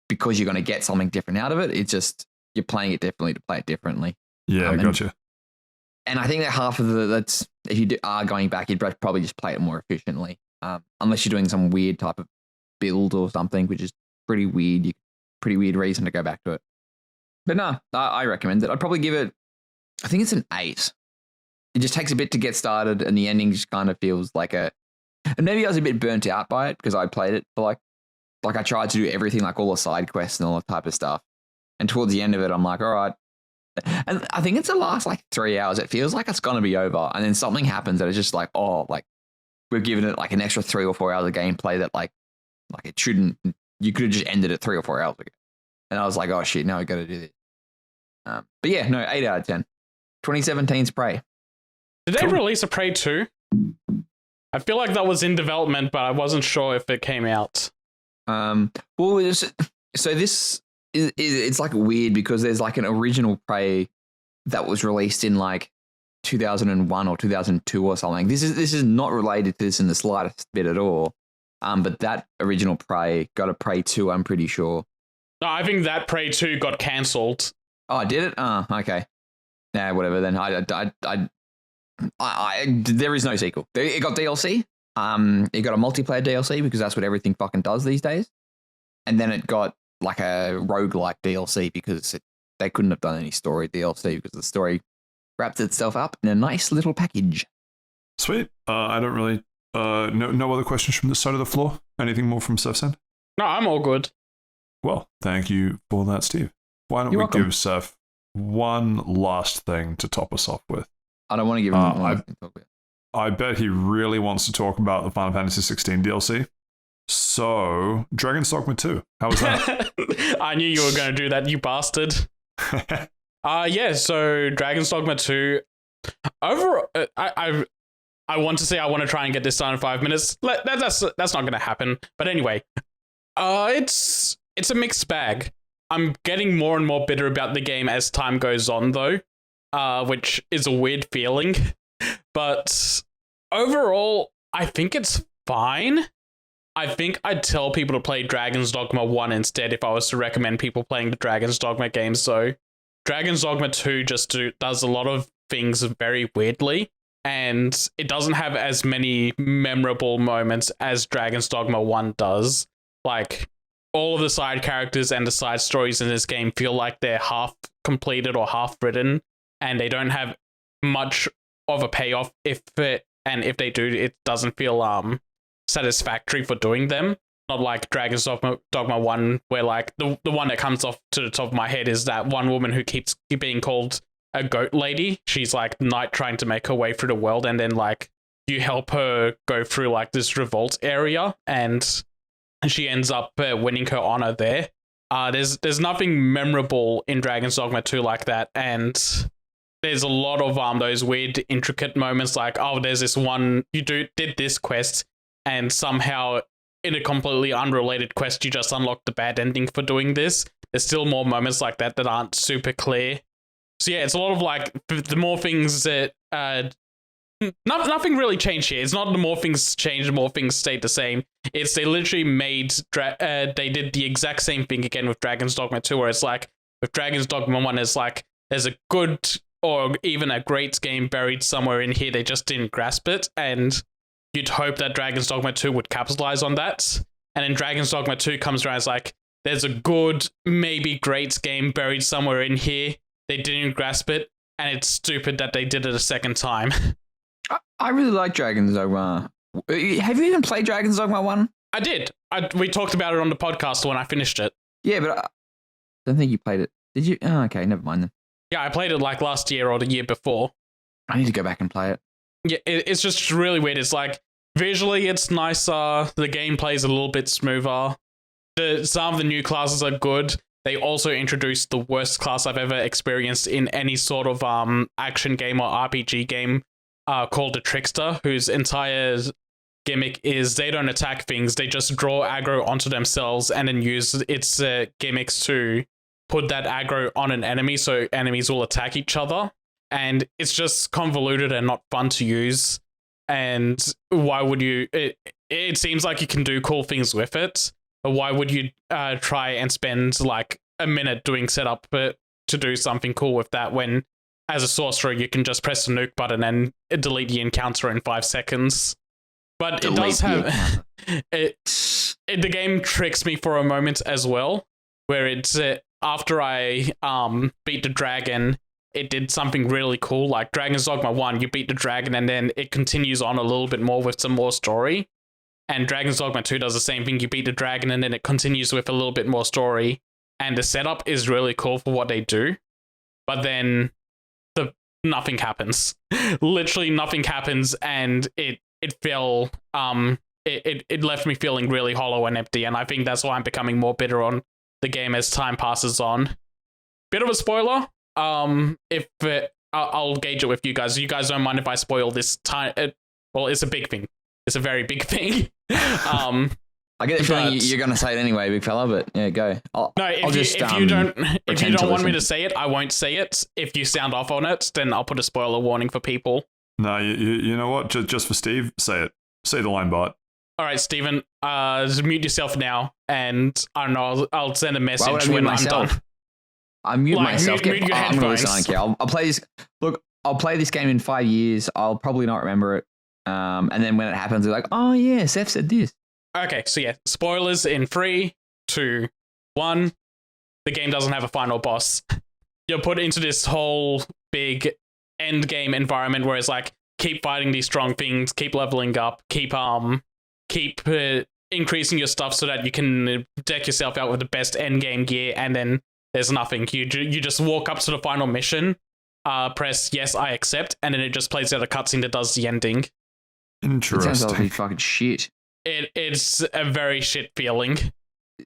because you're going to get something different out of it. It's just you're playing it differently to play it differently. Yeah, gotcha. And I think that half of that's if you are going back, you'd probably just play it more efficiently, unless you're doing some weird type of build or something, which is pretty weird. Pretty weird reason to go back to it. But no, I recommend it. I'd probably give it, I think it's an 8. It just takes a bit to get started, and the ending just kind of feels like and maybe I was a bit burnt out by it because I played it for like I tried to do everything, like all the side quests and all that type of stuff. And towards the end of it, I'm like, all right. And I think it's the last like 3 hours. It feels like it's going to be over. And then something happens that is just like, oh, like we've given it like an extra 3 or 4 hours of gameplay that like it shouldn't, you could have just ended it 3 or 4 hours ago. And I was like, oh shit, now we got to do this. But yeah, no, 8 out of 10. 2017's Prey. Did they release a Prey 2? I feel like that was in development, but I wasn't sure if it came out. Well, so this it's like weird because there's like an original Prey that was released in like 2001 or 2002 or something. This is not related to this in the slightest bit at all. But that original Prey got a Prey 2, I'm pretty sure. No, I think that Prey 2 got cancelled. Oh, did it? Oh, okay. Nah, whatever then. There is no sequel. It got DLC. It got a multiplayer DLC because that's what everything fucking does these days. And then it got like a roguelike DLC because they couldn't have done any story DLC because the story wrapped itself up in a nice little package. Sweet. I don't really no other questions from this side of the floor. Anything more from Seth's end? No, I'm all good. Well, thank you for that, Steve. Why don't we give Seth one last thing to top us off with? I don't want to give him one thing to talk about. I bet he really wants to talk about the Final Fantasy 16 DLC. So, Dragon's Dogma 2. How was that? I knew you were going to do that, you bastard. Yeah, so Dragon's Dogma 2. I want to say I want to try and get this done in 5 minutes. That's not going to happen. But anyway, it's a mixed bag. I'm getting more and more bitter about the game as time goes on, though, which is a weird feeling. But overall, I think it's fine. I think I'd tell people to play Dragon's Dogma 1 instead if I was to recommend people playing the Dragon's Dogma games. So Dragon's Dogma 2 just does a lot of things very weirdly, and it doesn't have as many memorable moments as Dragon's Dogma 1 does. Like, all of the side characters and the side stories in this game feel like they're half completed or half written, and they don't have much of a payoff if they do, it doesn't feel satisfactory for doing them. Not like Dragon's Dogma 1, where like the one that comes off to the top of my head is that one woman who keeps being called a goat lady. She's like night trying to make her way through the world, and then like you help her go through like this revolt area, and she ends up winning her honor there. There's nothing memorable in Dragon's Dogma 2 like that, and there's a lot of those weird intricate moments like, oh, there's this one you did this quest, and somehow in a completely unrelated quest you just unlocked the bad ending for doing this. There's still more moments like that aren't super clear. So yeah, it's a lot of like the more things that nothing really changed here. It's not the more things changed, the more things stayed the same. It's they literally made they did the exact same thing again with Dragon's Dogma 2, where it's like with Dragon's Dogma 1, it's like there's a good or even a great game buried somewhere in here. They just didn't grasp it, and you'd hope that Dragon's Dogma 2 would capitalize on that. And then Dragon's Dogma 2 comes around, it's like there's a good, maybe great game buried somewhere in here. They didn't grasp it, and it's stupid that they did it a second time. I really like Dragon's Dogma Have you even played Dragon's Dogma 1? I did. We talked about it on the podcast when I finished it. Yeah, but I don't think you played it. Did you? Oh, okay, never mind then. Yeah, I played it like last year or the year before. I need to go back and play it. Yeah, it's just really weird. It's like, visually it's nicer. The gameplay's a little bit smoother. Some of the new classes are good. They also introduced the worst class I've ever experienced in any sort of action game or RPG game called the Trickster, whose entire gimmick is they don't attack things. They just draw aggro onto themselves and then use its gimmicks to put that aggro on an enemy so enemies will attack each other. And it's just convoluted and not fun to use. And why would you... It seems like you can do cool things with it. But why would you try and spend like a minute doing setup to do something cool with that when, as a sorcerer, you can just press the nuke button and delete the encounter in 5 seconds? But it does have... the game tricks me for a moment as well, where it's... after I beat the dragon, it did something really cool. Like Dragon's Dogma 1, you beat the dragon and then it continues on a little bit more with some more story. And Dragon's Dogma 2 does the same thing. You beat the dragon and then it continues with a little bit more story. And the setup is really cool for what they do. But then nothing happens. Literally nothing happens, and it left me feeling really hollow and empty. And I think that's why I'm becoming more bitter on the game as time passes on. Bit of a spoiler. I'll gauge it with you guys. You guys don't mind if I spoil this time? Well, it's a big thing. It's a very big thing. I get the feeling you're going to say it anyway, big fella. But yeah, go. If you don't want me to say it, I won't say it. If you sound off on it, then I'll put a spoiler warning for people. No, you know what? Just for Steve, say it. Say the line, Bart. All right, Steven, just mute yourself now, and I don't know, I'll send a message when I'm done. I mute myself. Mute your headphones. I don't care. I'll play this. Look, I'll play this game in 5 years. I'll probably not remember it. And then when it happens, they're like, oh yeah, Seth said this. Okay, so yeah, spoilers in 3, 2, 1. The game doesn't have a final boss. You're put into this whole big end game environment where it's like, keep fighting these strong things, keep leveling up, keep increasing your stuff so that you can deck yourself out with the best end game gear, and then there's nothing. You just walk up to the final mission, press yes, I accept, and then it just plays out a cutscene that does the ending. Interesting. It sounds like fucking shit. It's a very shit feeling.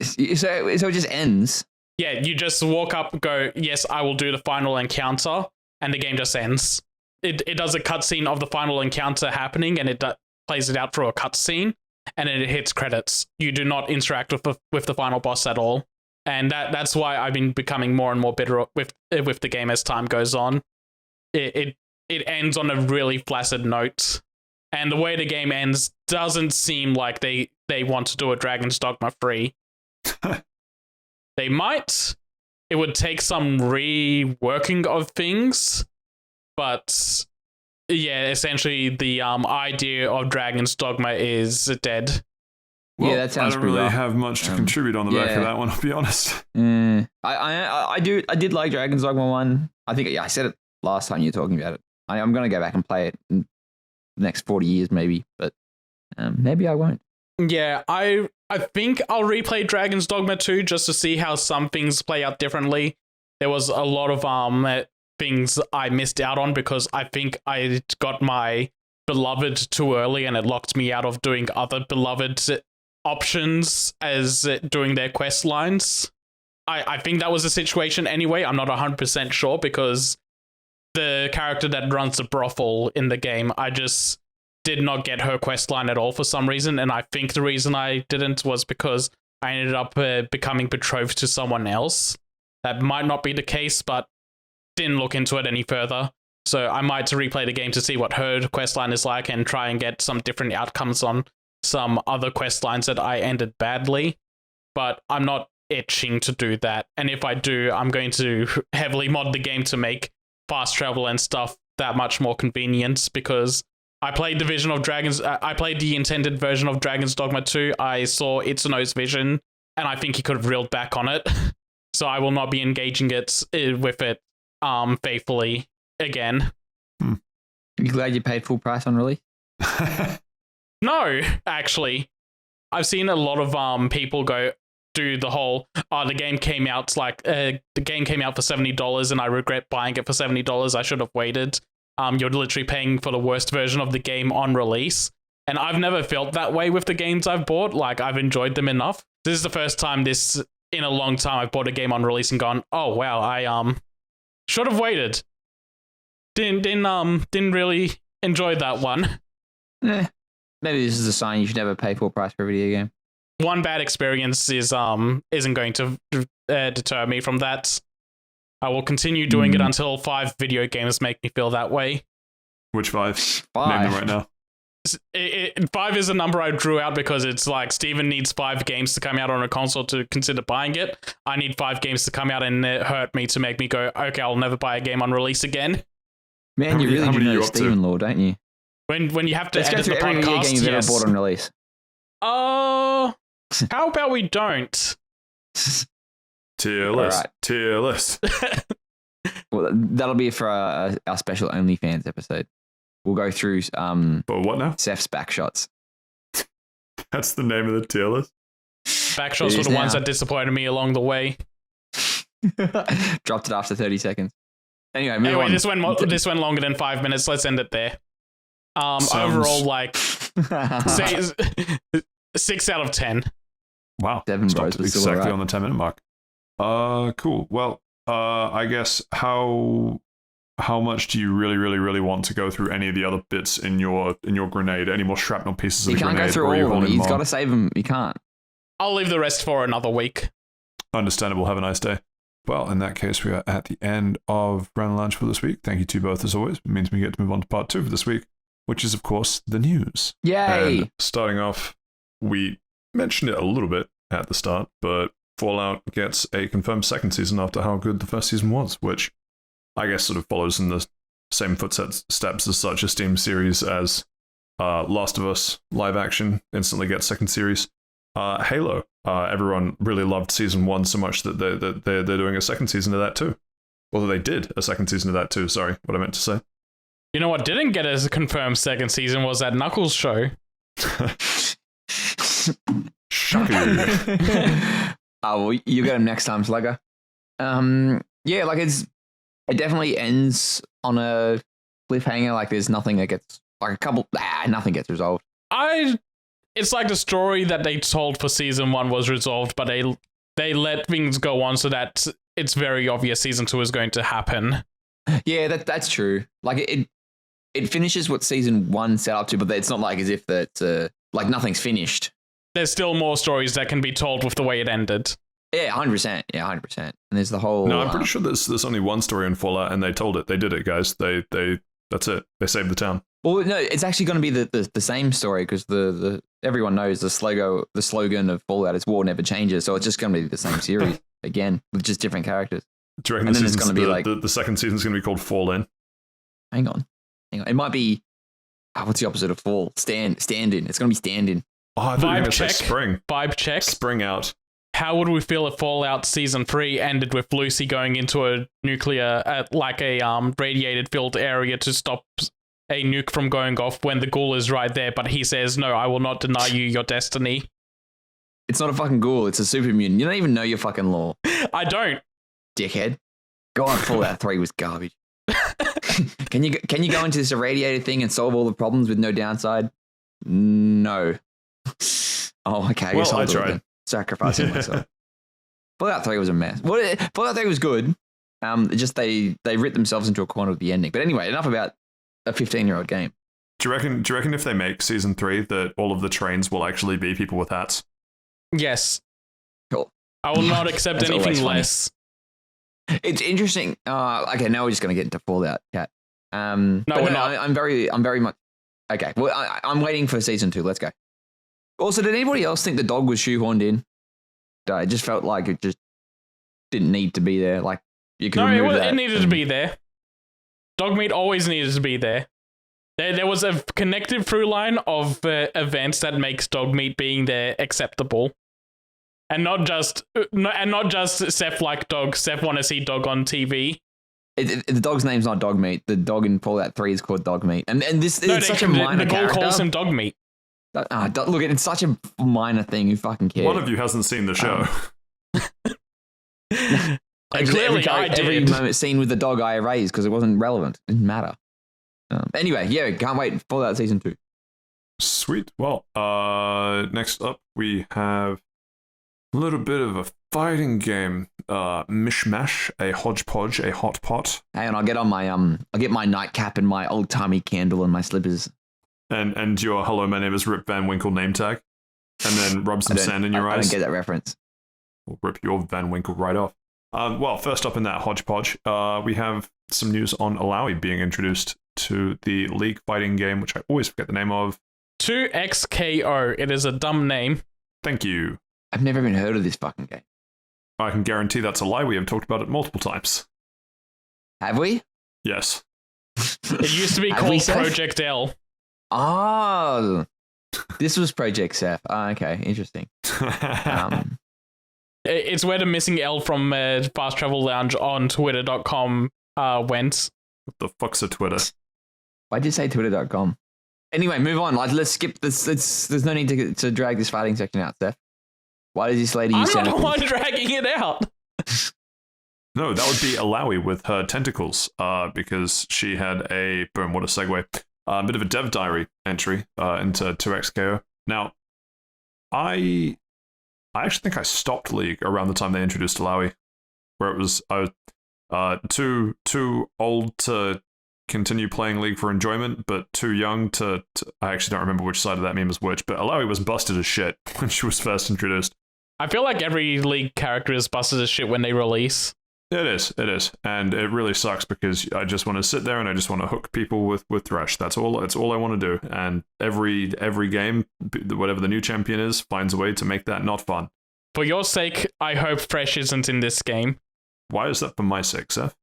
So it just ends? Yeah, you just walk up, go, yes, I will do the final encounter, and the game just ends. It does a cutscene of the final encounter happening, and it plays it out through a cutscene, and then it hits credits. You do not interact with the final boss at all, and that's why I've been becoming more and more bitter with the game as time goes on. It ends on a really flaccid note, and the way the game ends doesn't seem like they want to do a Dragon's Dogma 3. They might. It would take some reworking of things. But yeah, essentially the idea of Dragon's Dogma is dead. Well, yeah, that sounds I don't pretty really rough. have much to contribute on the back of that one, I'll be honest. I did like Dragon's Dogma 1. I think I said it last time you were talking about it. I'm going to go back and play it in the next 40 years maybe, but maybe I won't. Yeah, I think I'll replay Dragon's Dogma 2 just to see how some things play out differently. There was a lot of things I missed out on because I think I got my beloved too early and it locked me out of doing other beloved options as doing their quest lines. I think that was the situation anyway. I'm not 100% sure because the character that runs the brothel in the game, I just did not get her quest line at all for some reason, and I think the reason I didn't was because I ended up becoming betrothed to someone else. That might not be the case, but didn't look into it any further. So I might replay the game to see what her questline is like and try and get some different outcomes on some other quest lines that I ended badly. But I'm not itching to do that. And if I do, I'm going to heavily mod the game to make fast travel and stuff that much more convenient, because I played I played the intended version of Dragon's Dogma 2. I saw Itsuno's vision, and I think he could have reeled back on it. So I will not be engaging with it faithfully again. You glad you paid full price on release? No, actually, I've seen a lot of people do the whole the game came out the game came out for $70 and I regret buying it for $70. I should have waited. You're literally paying for the worst version of the game on release. And I've never felt that way with the games I've bought. Like, I've enjoyed them enough. This is the first time in a long time I've bought a game on release and gone, oh wow, I should have waited. Didn't really enjoy that one. Maybe this is a sign you should never pay full price for a video game. One bad experience isn't going to deter me from that. I will continue doing it until 5 video games make me feel that way. Which 5? 5. Name them right now. 5 is a number I drew out because it's like Steven needs 5 games to come out on a console to consider buying it. I need 5 games to come out and it hurt me to make me go, okay, I'll never buy a game on release again. Man, you really do know Steven lore, don't you? When you have to Let's edit go the through every video podcast, game you've yes. ever bought on release. How about we don't? Tier list. Alright. Tier list. Well, that'll be for our special OnlyFans episode. We'll go through But what now? Seth's back shots. That's the name of the tier list. Backshots were the ones that disappointed me along the way. Dropped it after 30 seconds. Anyway, move Anyway, on. this went longer than 5 minutes. Let's end it there. Sounds- Overall, like, say 6 out of 10. Wow. 7 Stopped bros was still exactly alright. on the 10-minute mark. Cool. Well, I guess how much do you really want to go through any of the other bits in your grenade? Any more shrapnel pieces of You the can't grenade? go through or are you all of them. holding He's on? got to save them. You can't. I'll leave the rest for another week. Understandable. Have a nice day. Well, in that case, we are at the end of Random Lunch for this week. Thank you to you both, as always. It means we get to move on to part 2 for this week, which is, of course, the news. Yay! And starting off, we mentioned it a little bit at the start, but Fallout gets a confirmed second season after how good the first season was, which I guess sort of follows in the same footsteps as such a Steam series as Last of Us live action instantly gets second series. Halo, everyone really loved season 1 so much that they're doing a second season of that too. Well, they did a second season of that too. Sorry, what I meant to say. You know what didn't get a confirmed second season was that Knuckles show. Shocker. Oh, well, you get him next time, Slugger. Yeah, like it definitely ends on a cliffhanger. Like there's nothing that gets nothing gets resolved. It's like the story that they told for season 1 was resolved, but they let things go on so that it's very obvious season 2 is going to happen. Yeah, that's true. Like it finishes what season 1 set up to, but it's not like as if that like nothing's finished. There's still more stories that can be told with the way it ended. Yeah, 100%. Yeah, 100%. And there's the whole. No, I'm pretty sure there's only one story in Fallout, and they told it. They did it, guys. They that's it. They saved the town. Well, no, it's actually going to be the same story because the everyone knows the slogan of Fallout is war never changes, so it's just going to be the same series again with just different characters. Do you reckon And then it's gonna be like- the second season's going to be called Fall In? Hang on. It might be. What's the opposite of fall? Stand in. It's going to be stand in. Oh, I thought you were Vibe going to say check. spring. Vibe check. Spring out. How would we feel if Fallout Season 3 ended with Lucy going into a nuclear, radiated filled area to stop a nuke from going off when the ghoul is right there, but he says, no, I will not deny you your destiny. It's not a fucking ghoul. It's a super mutant. You don't even know your fucking lore, I don't. dickhead. God, Fallout 3 was garbage. Can you go into this irradiated thing and solve all the problems with no downside? No. Oh, okay. I guess Well, I'll I do it tried. then. Sacrificing myself. Fallout 3 was a mess. Well, Fallout 3 was good. Just they ripped themselves into a corner with the ending. But anyway, enough about a 15-year-old game. Do you reckon if they make season 3 that all of the trains will actually be people with hats? Yes. Cool. I will not accept That's always anything funny. less. It's interesting. Okay, now we're just gonna get into Fallout, Cat. No, but we're not. I'm very much okay. Well, I'm waiting for season 2. Let's go. Also, did anybody else think the dog was shoehorned in? It just felt like it just didn't need to be there. Like you could No, remove that. it needed to be there. Dog meat always needed to be there. There was a connected through line of events that makes dog meat being there acceptable. And not just Seth like dog. Seth want to see dog on TV. The dog's name's not Dog Meat. The dog in Fallout 3 is called Dog Meat. And this it's such a minor the goal character. calls him dog meat. Look, it's such a minor thing. Who fucking cares? One of you hasn't seen the show. Clearly, every moment scene with the dog I erased because it wasn't relevant. It didn't matter. Anyway, yeah, can't wait for that season 2. Sweet. Well, next up we have a little bit of a fighting game. Mishmash, a hodgepodge, a hot pot. Hang on, I'll get on my I'll get my nightcap and my old timey candle and my slippers. And your hello, my name is Rip Van Winkle name tag. And then rub some sand in your eyes. I don't get that reference. We'll rip your Van Winkle right off. Well, first up in that hodgepodge, we have some news on Alawi being introduced to the League fighting game, which I always forget the name of. 2XKO. It is a dumb name. Thank you. I've never even heard of this fucking game. I can guarantee that's a lie. We have talked about it multiple times. Have we? Yes. It used to be called Project L. Oh, this was Project Saif. Oh, okay, interesting. It's where the missing L from Fast Travel Lounge on Twitter.com went. What the fuck's a Twitter? Why'd you say Twitter.com? Anyway, move on. Let's skip this. There's no need to drag this fighting section out, Steph. Why does this lady use I'm not the one dragging it out. No, that would be Alawi with her tentacles, because she had boom, what a segue. A bit of a dev diary entry into 2XKO. Now, I actually think I stopped League around the time they introduced Alawi, where it was too old to continue playing League for enjoyment, but too young to I actually don't remember which side of that meme was which, but Alawi was busted as shit when she was first introduced. I feel like every League character is busted as shit when they release. It is, and it really sucks because I just want to sit there and I just want to hook people with Thresh. That's all I want to do, and every game, whatever the new champion is, finds a way to make that not fun. For your sake, I hope Thresh isn't in this game. Why is that for my sake, Seth?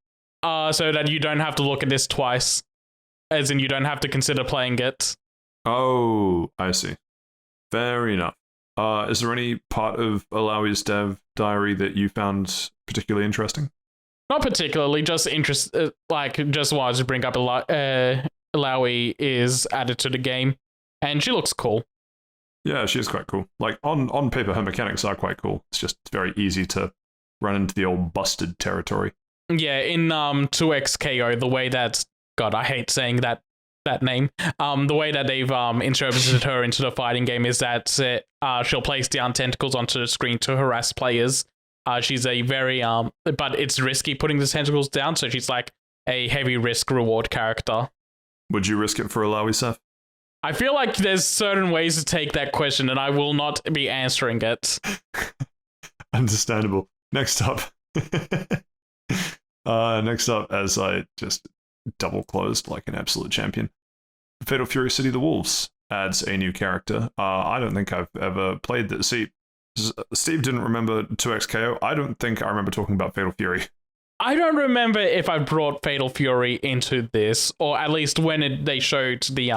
So that you don't have to look at this twice, as in you don't have to consider playing it. Oh, I see. Fair enough. Is there any part of Alawi's dev diary that you found particularly interesting? Not particularly, just just wanted to bring up Alawi is added to the game, and she looks cool. Yeah, she's quite cool. Like, on paper, her mechanics are quite cool. It's just very easy to run into the old busted territory. Yeah, in 2XKO, the way that... God, I hate saying that name. The way that they've introduced her into the fighting game is that she'll place down tentacles onto the screen to harass players. She's a very... but it's risky putting the tentacles down, so she's like a heavy risk-reward character. Would you risk it for Alawi, Seth? I feel like there's certain ways to take that question, and I will not be answering it. Understandable. Next up. Next up, as I just double closed like an absolute champion, Fatal Fury City the Wolves adds a new character. I don't think I've ever played this. See, Steve didn't remember 2XKO. I don't think I remember talking about Fatal Fury. I don't remember if I brought Fatal Fury into this, or at least when they showed the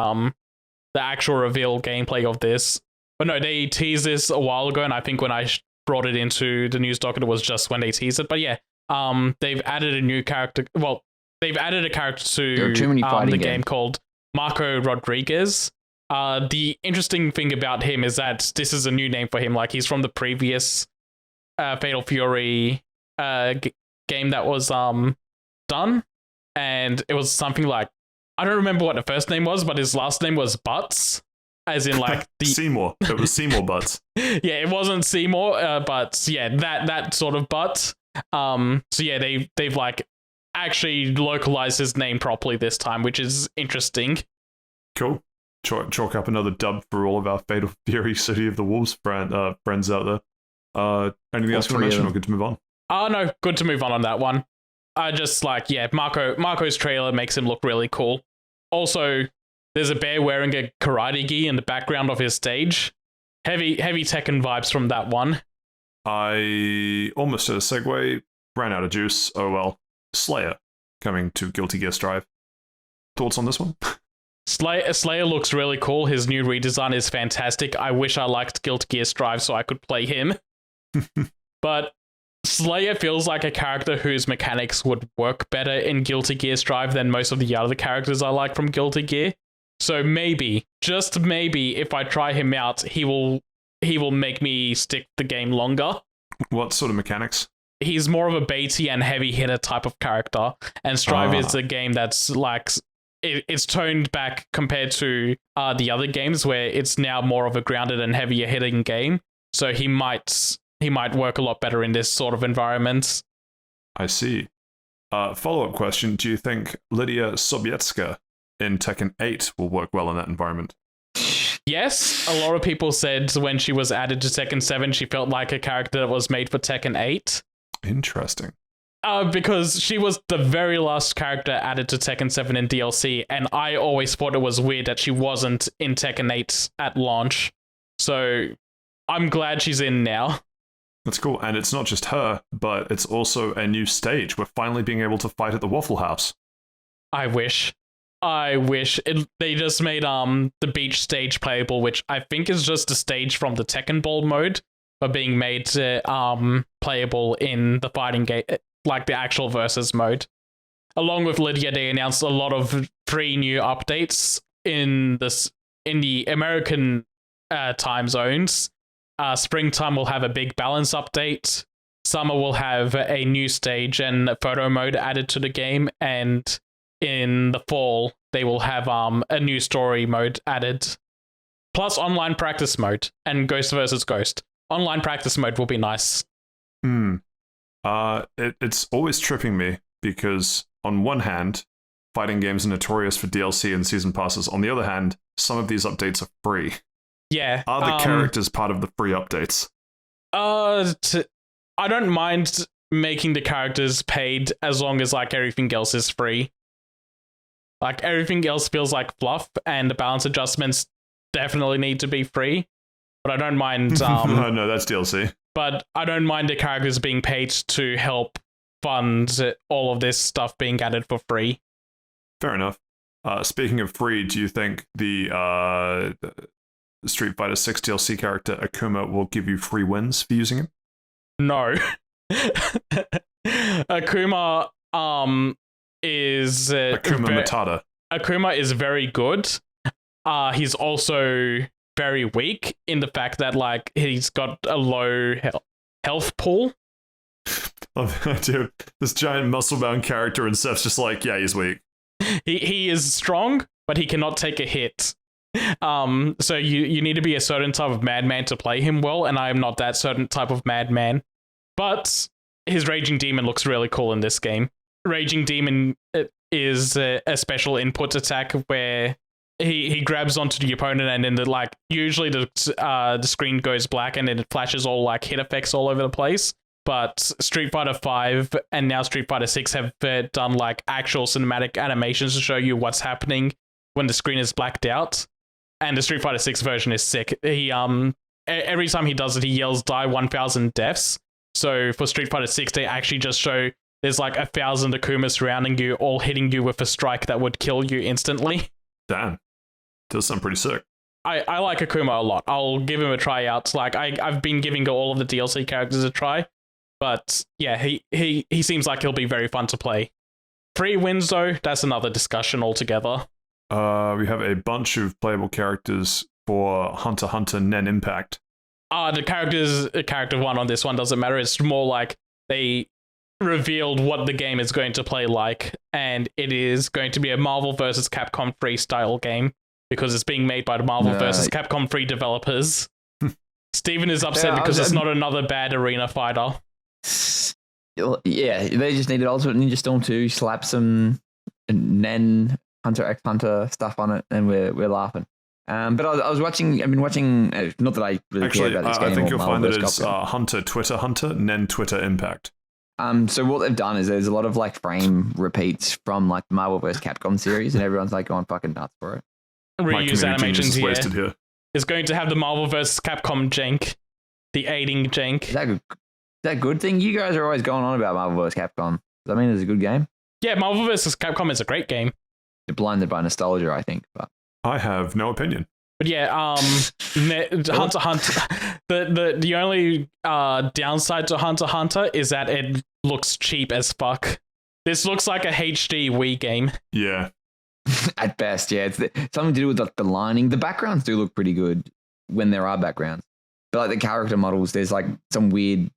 actual reveal gameplay of this. But no, they teased this a while ago, and I think when I brought it into the news docket, it was just when they teased it. But yeah, they've added a new character. Well, they've added a character to the game called Marco Rodriguez. The interesting thing about him is that this is a new name for him. Like, he's from the previous Fatal Fury game that was done, and it was something like, I don't remember what the first name was, but his last name was Butts, as in like the Seymour. It was Seymour Butts. Yeah, it wasn't Seymour, but yeah, that sort of Butts. So yeah, they've like actually localized his name properly this time, which is interesting. Cool. Chalk up another dub for all of our Fatal Fury City of the Wolves friends out there. Anything else you want to mention, or good to move on? No, good to move on that one. I just like, yeah, Marco's trailer makes him look really cool. Also, there's a bear wearing a karate gi in the background of his stage. Heavy Tekken vibes from that one. I almost did a segue, ran out of juice. Oh well. Slayer coming to Guilty Gear Strive. Thoughts on this one? Slayer looks really cool. His new redesign is fantastic. I wish I liked Guilty Gear Strive so I could play him. But Slayer feels like a character whose mechanics would work better in Guilty Gear Strive than most of the other characters I like from Guilty Gear. So maybe, just maybe, if I try him out, he will make me stick the game longer. What sort of mechanics? He's more of a baity and heavy hitter type of character, and Strive is a game that's like it's toned back compared to the other games where it's now more of a grounded and heavier hitting game. So he might work a lot better in this sort of environment. I see. Follow-up question: do you think Lydia Sobietska in Tekken 8 will work well in that environment? Yes, a lot of people said when she was added to Tekken 7, she felt like a character that was made for Tekken 8. Interesting. Because she was the very last character added to Tekken 7 in DLC, and I always thought it was weird that she wasn't in Tekken 8 at launch. So I'm glad she's in now. That's cool. And it's not just her, but it's also a new stage. We're finally being able to fight at the Waffle House. I wish. They just made the beach stage playable, which I think is just a stage from the Tekken Ball mode, but being made playable in the fighting game, like the actual versus mode. Along with Lydia, they announced a lot of 3 new updates in the American time zones. Springtime will have a big balance update. Summer will have a new stage and photo mode added to the game, and in the fall, they will have a new story mode added, plus online practice mode and Ghost versus Ghost. Online practice mode will be nice. It's always tripping me because on one hand, fighting games are notorious for DLC and season passes. On the other hand, some of these updates are free. Yeah. Are the characters part of the free updates? I don't mind making the characters paid as long as like everything else is free. Like, everything else feels like fluff, and the balance adjustments definitely need to be free. But I don't mind... no, that's DLC. But I don't mind the characters being paid to help fund all of this stuff being added for free. Fair enough. Speaking of free, do you think the Street Fighter 6 DLC character Akuma will give you free wins for using him? No. Akuma... is Matata. Akuma is very good. He's also very weak in the fact that like he's got a low health pool. Dude, this giant muscle-bound character, and Seth's just like, yeah, he's weak. He is strong, but he cannot take a hit. So you need to be a certain type of madman to play him well, and I am not that certain type of madman. But his Raging Demon looks really cool in this game. Raging Demon is a special input attack where he grabs onto the opponent, and then usually the screen goes black and then it flashes all like hit effects all over the place. But Street Fighter 5 and now Street Fighter 6 have done like actual cinematic animations to show you what's happening when the screen is blacked out. And the Street Fighter 6 version is sick. He every time he does it, he yells "Die 1,000 deaths." So for Street Fighter 6, they actually just show there's like 1,000 Akumas surrounding you, all hitting you with a strike that would kill you instantly. Damn. Does sound pretty sick. I like Akuma a lot. I'll give him a try out. Like I've been giving all of the DLC characters a try. But yeah, he seems like he'll be very fun to play. Free wins though, that's another discussion altogether. We have a bunch of playable characters for Hunter x Hunter Nen Impact. The character 1 on this one doesn't matter. It's more like they revealed what the game is going to play like, and it is going to be a Marvel vs. Capcom 3 style game because it's being made by the Marvel vs. Capcom 3 developers. Steven is upset because it's not another bad arena fighter. Yeah, they just needed Ultimate Ninja Storm 2, slap some Nen Hunter x Hunter stuff on it, and we're laughing. But I've been watching, not that I really care about this game. I think you'll find that it's Hunter Twitter Hunter, Nen Twitter Impact. So what they've done is there's a lot of like frame repeats from like the Marvel vs. Capcom series, and everyone's like going fucking nuts for it. Reuse animations here. It's going to have the Marvel vs. Capcom jank, the aiding jank. Is that a good thing? You guys are always going on about Marvel vs. Capcom. Does that mean it's a good game? Yeah, Marvel vs. Capcom is a great game. You're blinded by nostalgia, I think. But I have no opinion. But yeah, Hunter x Hunter. The only downside to Hunter x Hunter is that it looks cheap as fuck. This looks like a HD Wii game. Yeah. At best, yeah. It's something to do with like the lining. The backgrounds do look pretty good when there are backgrounds. But like the character models, there's like some weird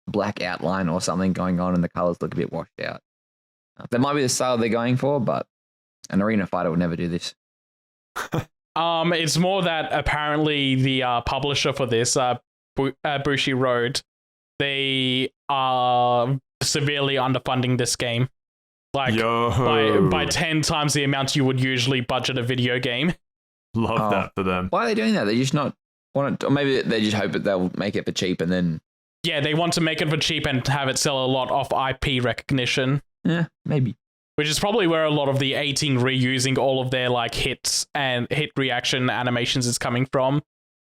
black outline or something going on and the colors look a bit washed out. That might be the style they're going for, but an arena fighter would never do this. It's more that apparently the publisher for this, Bushi Road, they are severely underfunding this game. Like by 10 times the amount you would usually budget a video game. Love that for them. Why are they doing that? They just not want it, or maybe they just hope that they'll make it for cheap and then. Yeah, they want to make it for cheap and have it sell a lot off IP recognition. Yeah, maybe. Which is probably where a lot of the 18 reusing all of their like hits and hit reaction animations is coming from.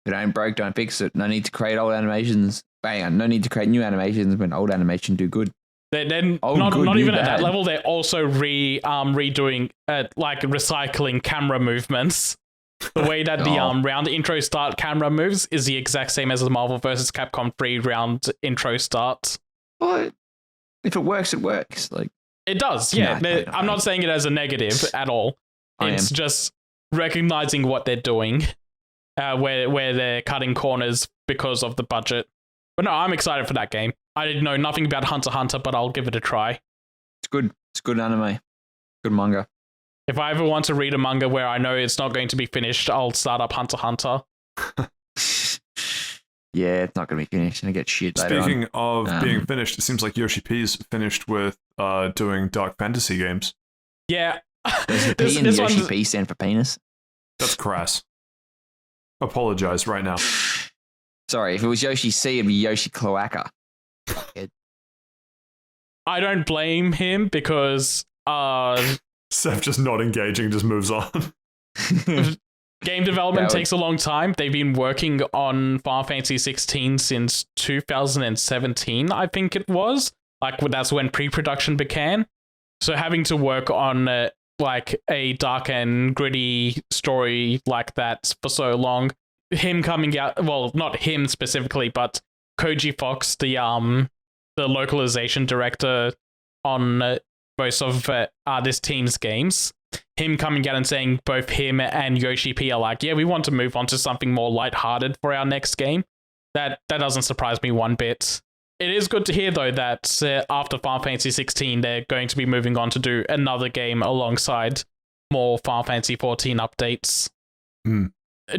If it ain't broke, don't fix it. No need to create old animations. Bang on. No need to create new animations when old animation do good. They're not even at that level. They're also redoing like recycling camera movements. The way that the round intro start camera moves is the exact same as the Marvel vs. Capcom 3 round intro start. But if it works, it works. Like it does, yeah. No, I'm not saying it as a negative at all. It's just recognizing what they're doing, where they're cutting corners because of the budget. But no, I'm excited for that game. I didn't know nothing about Hunter x Hunter, but I'll give it a try. It's good. It's good anime. Good manga. If I ever want to read a manga where I know it's not going to be finished, I'll start up Hunter x Hunter. Yeah, it's not going to be finished. And I get shit later Speaking on. of being finished, it seems like Yoshi P's finished with doing dark fantasy games. Yeah. Does the P in Yoshi P stand for penis? That's crass. Apologize right now. Sorry, if it was Yoshi C, it'd be Yoshi Cloaca. I don't blame him because Seth just not engaging, just moves on. game development takes a long time. They've been working on Final Fantasy 16 since 2017, I think it was. Like that's when pre-production began. So having to work on like a dark and gritty story like that for so long, him coming out, well, not him specifically, but Koji Fox, the localization director on most of this team's games, him coming out and saying both him and Yoshi P are like, yeah, we want to move on to something more lighthearted for our next game. That doesn't surprise me one bit. It is good to hear, though, that after Final Fantasy 16, they're going to be moving on to do another game alongside more Final Fantasy 14 updates.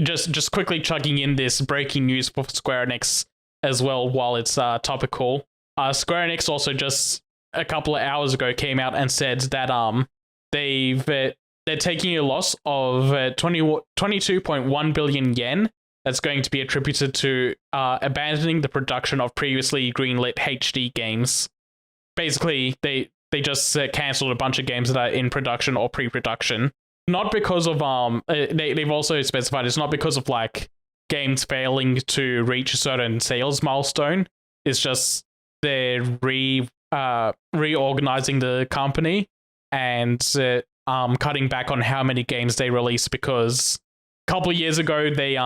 Just quickly chugging in this breaking news for Square Enix as well while it's topical. Square Enix also just a couple of hours ago came out and said that they're taking a loss of 22.1 billion yen. That's going to be attributed to abandoning the production of previously greenlit HD games. Basically, they just cancelled a bunch of games that are in production or pre-production. Not because of they've also specified it's not because of like games failing to reach a certain sales milestone. It's just they're reorganizing the company and cutting back on how many games they release, because a couple of years ago they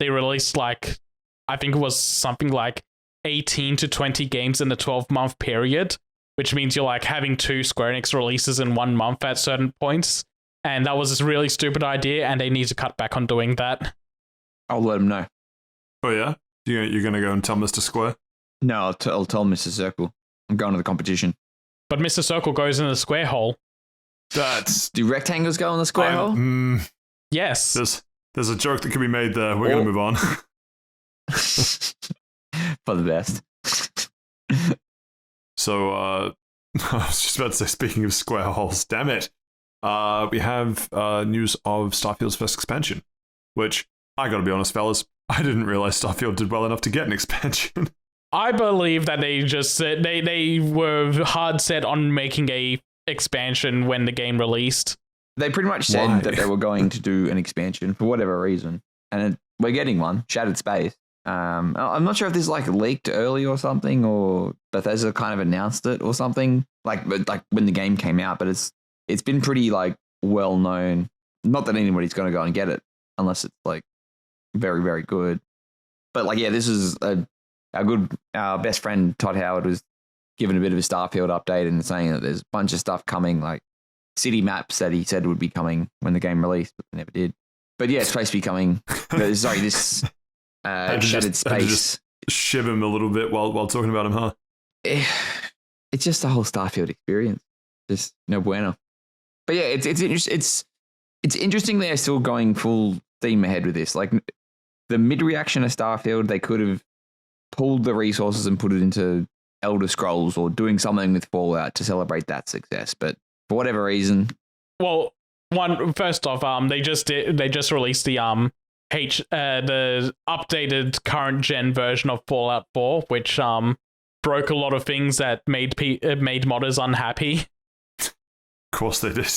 released like, I think it was something like 18 to 20 games in a 12-month period, which means you're like having 2 Square Enix releases in 1 month at certain points. And that was this really stupid idea, and they need to cut back on doing that. I'll let him know. Oh, yeah? You're going to go and tell Mr. Square? No, I'll tell Mr. Circle. I'm going to the competition. But Mr. Circle goes in the square hole. Do rectangles go in the square hole? Yes. There's a joke that could be made there. We're going to move on. For the best. So, I was just about to say, speaking of square holes, damn it. We have news of Starfield's first expansion, which, I gotta be honest, fellas, I didn't realize Starfield did well enough to get an expansion. I believe that they just said they were hard set on making a expansion when the game released. They pretty much said that they were going to do an expansion for whatever reason, and we're getting one, Shattered Space. I'm not sure if this like leaked early or something, or Bethesda kind of announced it or something, like when the game came out, but it's been pretty like well known. Not that anybody's going to go and get it unless it's like very, very good. But like, yeah, this is our best friend Todd Howard was giving a bit of a Starfield update and saying that there's a bunch of stuff coming. Like city maps that he said would be coming when the game released, but they never did. But yeah, it's supposed to be coming. Sorry, this shattered space. Just shiv him a little bit while talking about him, huh? It's just the whole Starfield experience. Just no bueno. But yeah, it's interesting they're still going full steam ahead with this. Like the mid-reaction of Starfield, they could have pulled the resources and put it into Elder Scrolls or doing something with Fallout to celebrate that success. But for whatever reason, well, first off, they just released the the updated current gen version of Fallout 4, which broke a lot of things that made modders unhappy. Of course they did.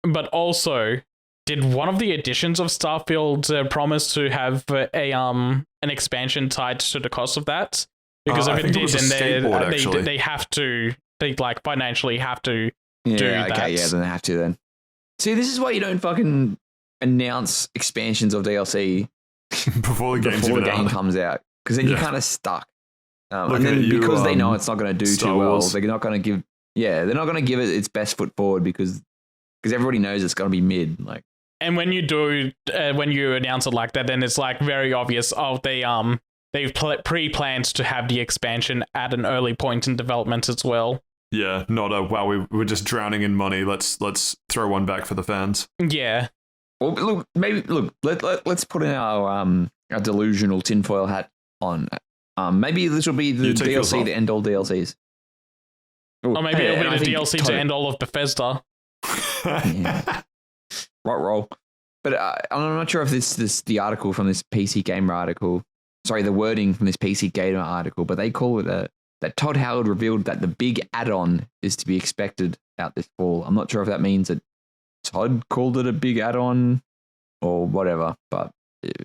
But also, did one of the editions of Starfield promise to have an expansion tied to the cost of that? Because if it did, then they have to, they like financially have to do that. Okay, yeah, then they have to then. See, this is why you don't fucking announce expansions of DLC before the game comes out, because then you're kind of stuck. And then because they know it's not going to do too well, they're not going to give. Yeah, they're not going to give it its best foot forward because everybody knows it's going to be mid. Like, and when you do, when you announce it like that, then it's like very obvious. Oh, they've pre-planned to have the expansion at an early point in development as well. Yeah, not a wow. We're just drowning in money. Let's throw one back for the fans. Yeah. Well, let's put in our delusional tinfoil hat on. Maybe this will be the DLC to end all DLCs. Ooh, or maybe it'll be the DLC to end all of Bethesda. Yeah. Roll. But I'm not sure if the article from this PC Gamer article, the wording from this PC Gamer article, but they call it that Todd Howard revealed that the big add-on is to be expected out this fall. I'm not sure if that means that Todd called it a big add-on or whatever, but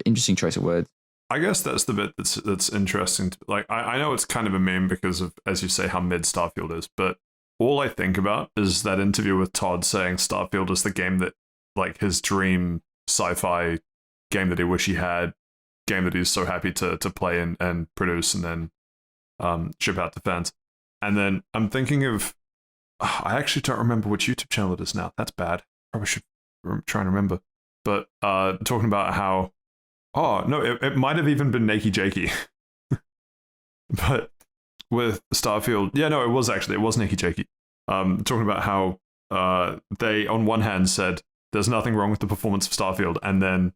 interesting choice of words. I guess that's the bit that's interesting. Like, I know it's kind of a meme because of, as you say, how mid Starfield is, but all I think about is that interview with Todd saying Starfield is the game that, like, his dream sci-fi game that he wish he had, game that he's so happy to play and produce and then ship out to fans. And then I'm thinking of, I actually don't remember which YouTube channel it is now. That's bad. Probably should try and remember. But talking about how, oh, no, it might have even been Nakey Jakey. But with Starfield, yeah, no, it was Nakey Jakey. Talking about how they, on one hand, said there's nothing wrong with the performance of Starfield, and then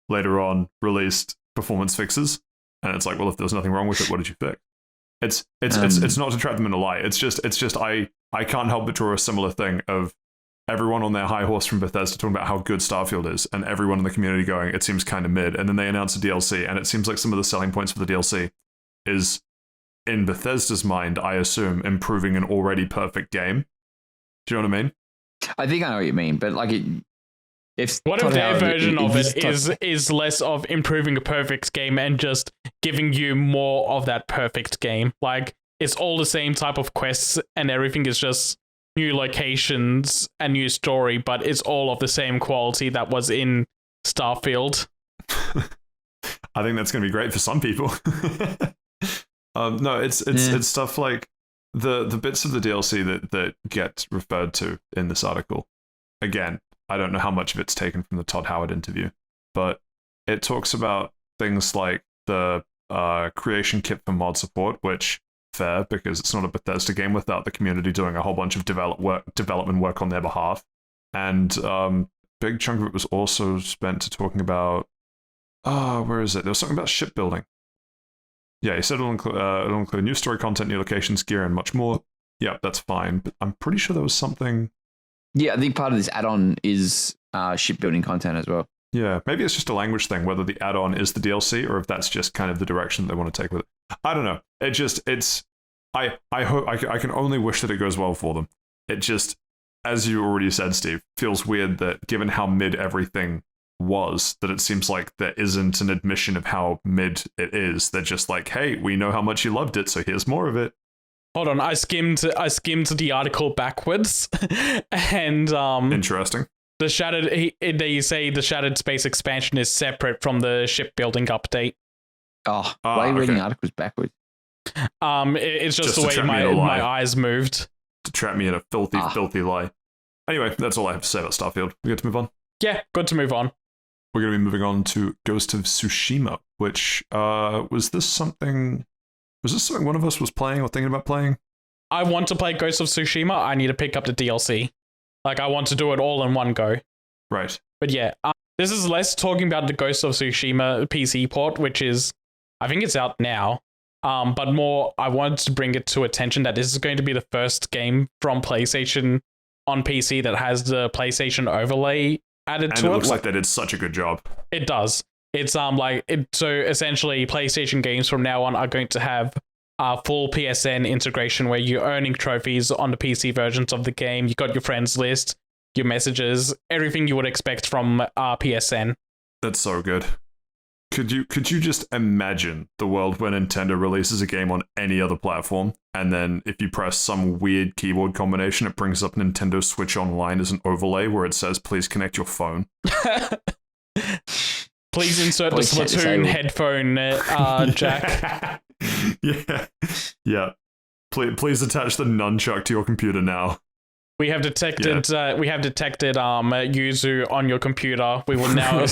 later on released performance fixes. And it's like, well, if there's nothing wrong with it, what did you fix? It's not to trap them in a lie. It's just I can't help but draw a similar thing of everyone on their high horse from Bethesda talking about how good Starfield is, and everyone in the community going, it seems kind of mid. And then they announce a DLC, and it seems like some of the selling points for the DLC is, in Bethesda's mind, I assume, improving an already perfect game. Do you know what I mean? I think I know what you mean, but like what if their version of it is less of improving a perfect game and just giving you more of that perfect game? Like, it's all the same type of quests and everything is just new locations and new story, but it's all of the same quality that was in Starfield. I think that's going to be great for some people. No, it's stuff like the bits of the DLC that get referred to in this article. Again, I don't know how much of it's taken from the Todd Howard interview, but it talks about things like the creation kit for mod support, which fair because it's not a Bethesda game without the community doing a whole bunch of development work on their behalf. And big chunk of it was also spent to talking about where is it? There was something about shipbuilding. Yeah, he said it'll include new story content, new locations, gear, and much more. Yeah, that's fine. But I'm pretty sure there was something. Yeah, I think part of this add-on is shipbuilding content as well. Yeah, maybe it's just a language thing, whether the add-on is the DLC or if that's just kind of the direction they want to take with it. I don't know. I hope I can only wish that it goes well for them. It just, as you already said, Steve, feels weird that given how mid everything was, that it seems like there isn't an admission of how mid it is. They're just like, hey, we know how much you loved it, so here's more of it. Hold on, I skimmed the article backwards, and interesting. They say the Shattered Space expansion is separate from the shipbuilding update. Oh, why are you reading articles backwards? It's just the way my eyes moved. To trap me in a filthy lie. Anyway, that's all I have to say about Starfield. We get to move on. Yeah, good to move on. We're going to be moving on to Ghost of Tsushima, which was this something one of us was playing or thinking about playing? I want to play Ghost of Tsushima. I need to pick up the DLC. Like, I want to do it all in one go. Right. But yeah, this is less talking about the Ghost of Tsushima PC port, which is, I think it's out now. But more, I wanted to bring it to attention that this is going to be the first game from PlayStation on PC that has the PlayStation overlay added to it. And it looks like they did such a good job. It does. It's so essentially PlayStation games from now on are going to have full PSN integration where you're earning trophies on the PC versions of the game. You got your friends list, your messages, everything you would expect from PSN. That's so good. Could you just imagine the world where Nintendo releases a game on any other platform, and then if you press some weird keyboard combination, it brings up Nintendo Switch Online as an overlay where it says, please connect your phone. Please insert the Splatoon headphone jack. Yeah. Please attach the nunchuck to your computer now. We have detected Yuzu on your computer. We will now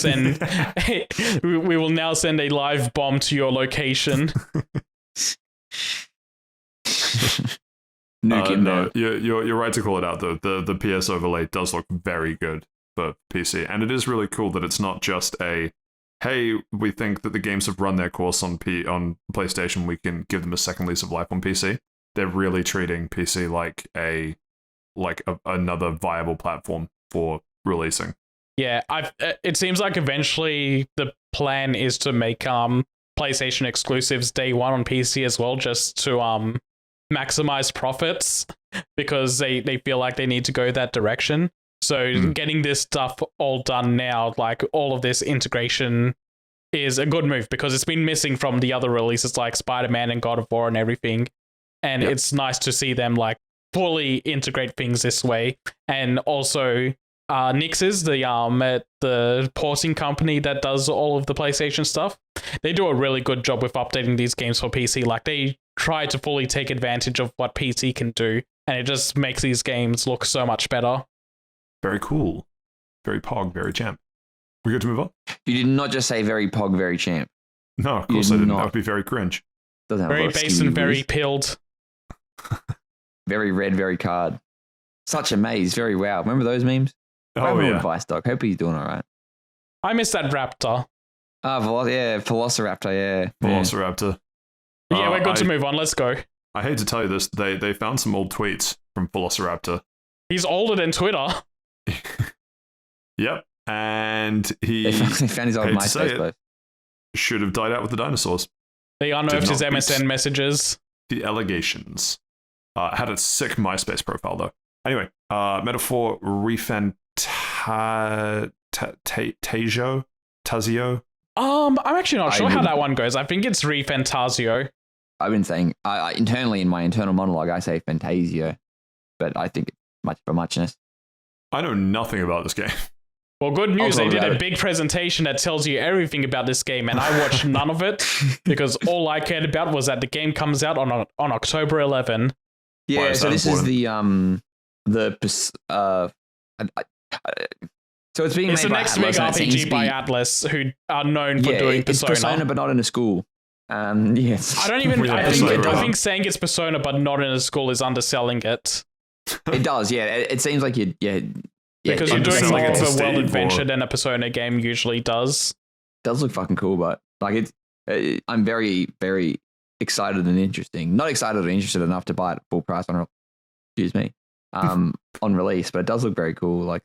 send a live bomb to your location. No, you're right to call it out though. The PS overlay does look very good for PC, and it is really cool that it's not just a hey, we think that the games have run their course on PlayStation, we can give them a second lease of life on PC. They're really treating PC like another viable platform for releasing. Yeah, it seems like eventually the plan is to make PlayStation exclusives day one on PC as well, just to maximize profits, because they feel like they need to go that direction. So getting this stuff all done now, like all of this integration, is a good move because it's been missing from the other releases like Spider-Man and God of War and everything. And it's nice to see them like fully integrate things this way. And also Nix's, the porting company that does all of the PlayStation stuff, they do a really good job with updating these games for PC. Like they try to fully take advantage of what PC can do, and it just makes these games look so much better. Very cool. Very pog, very champ. We good to move on? You did not just say very pog, very champ. No, of course I didn't. That would be very cringe. Very base and very pilled. Very red, very card. Such a maze, very wow. Remember those memes? Oh, yeah. Advice dog. Hope he's doing all right. I miss that raptor. Velociraptor, yeah. Velociraptor. Yeah, we're good to move on. Let's go. I hate to tell you this, they found some old tweets from Velociraptor. He's older than Twitter. Yep. And they found his old MySpace post. Should have died out with the dinosaurs. They unearthed his MSN messages. The allegations. Had a sick MySpace profile, though. Anyway, Metaphor Tazio. I'm actually not sure how that one goes. I think it's Refantasio. I've been saying, internally in my internal monologue, I say Fantasio, but I think it's much of a muchness. I know nothing about this game. Well, good news. They did a big presentation that tells you everything about this game, and I watched none of it because all I cared about was that the game comes out on October 11. Yeah, so this is so it's being made the by next Atlas, big RPG by Atlas, who are known for doing Persona. It's Persona, but not in a school. Yes. I think saying it's Persona, but not in a school is underselling it. It does, yeah. It seems like because you're doing more of a world adventure than a Persona game usually does. It does look fucking cool, but like I'm very, very excited and interesting. Not excited or interested enough to buy it at full price on release, but it does look very cool. Like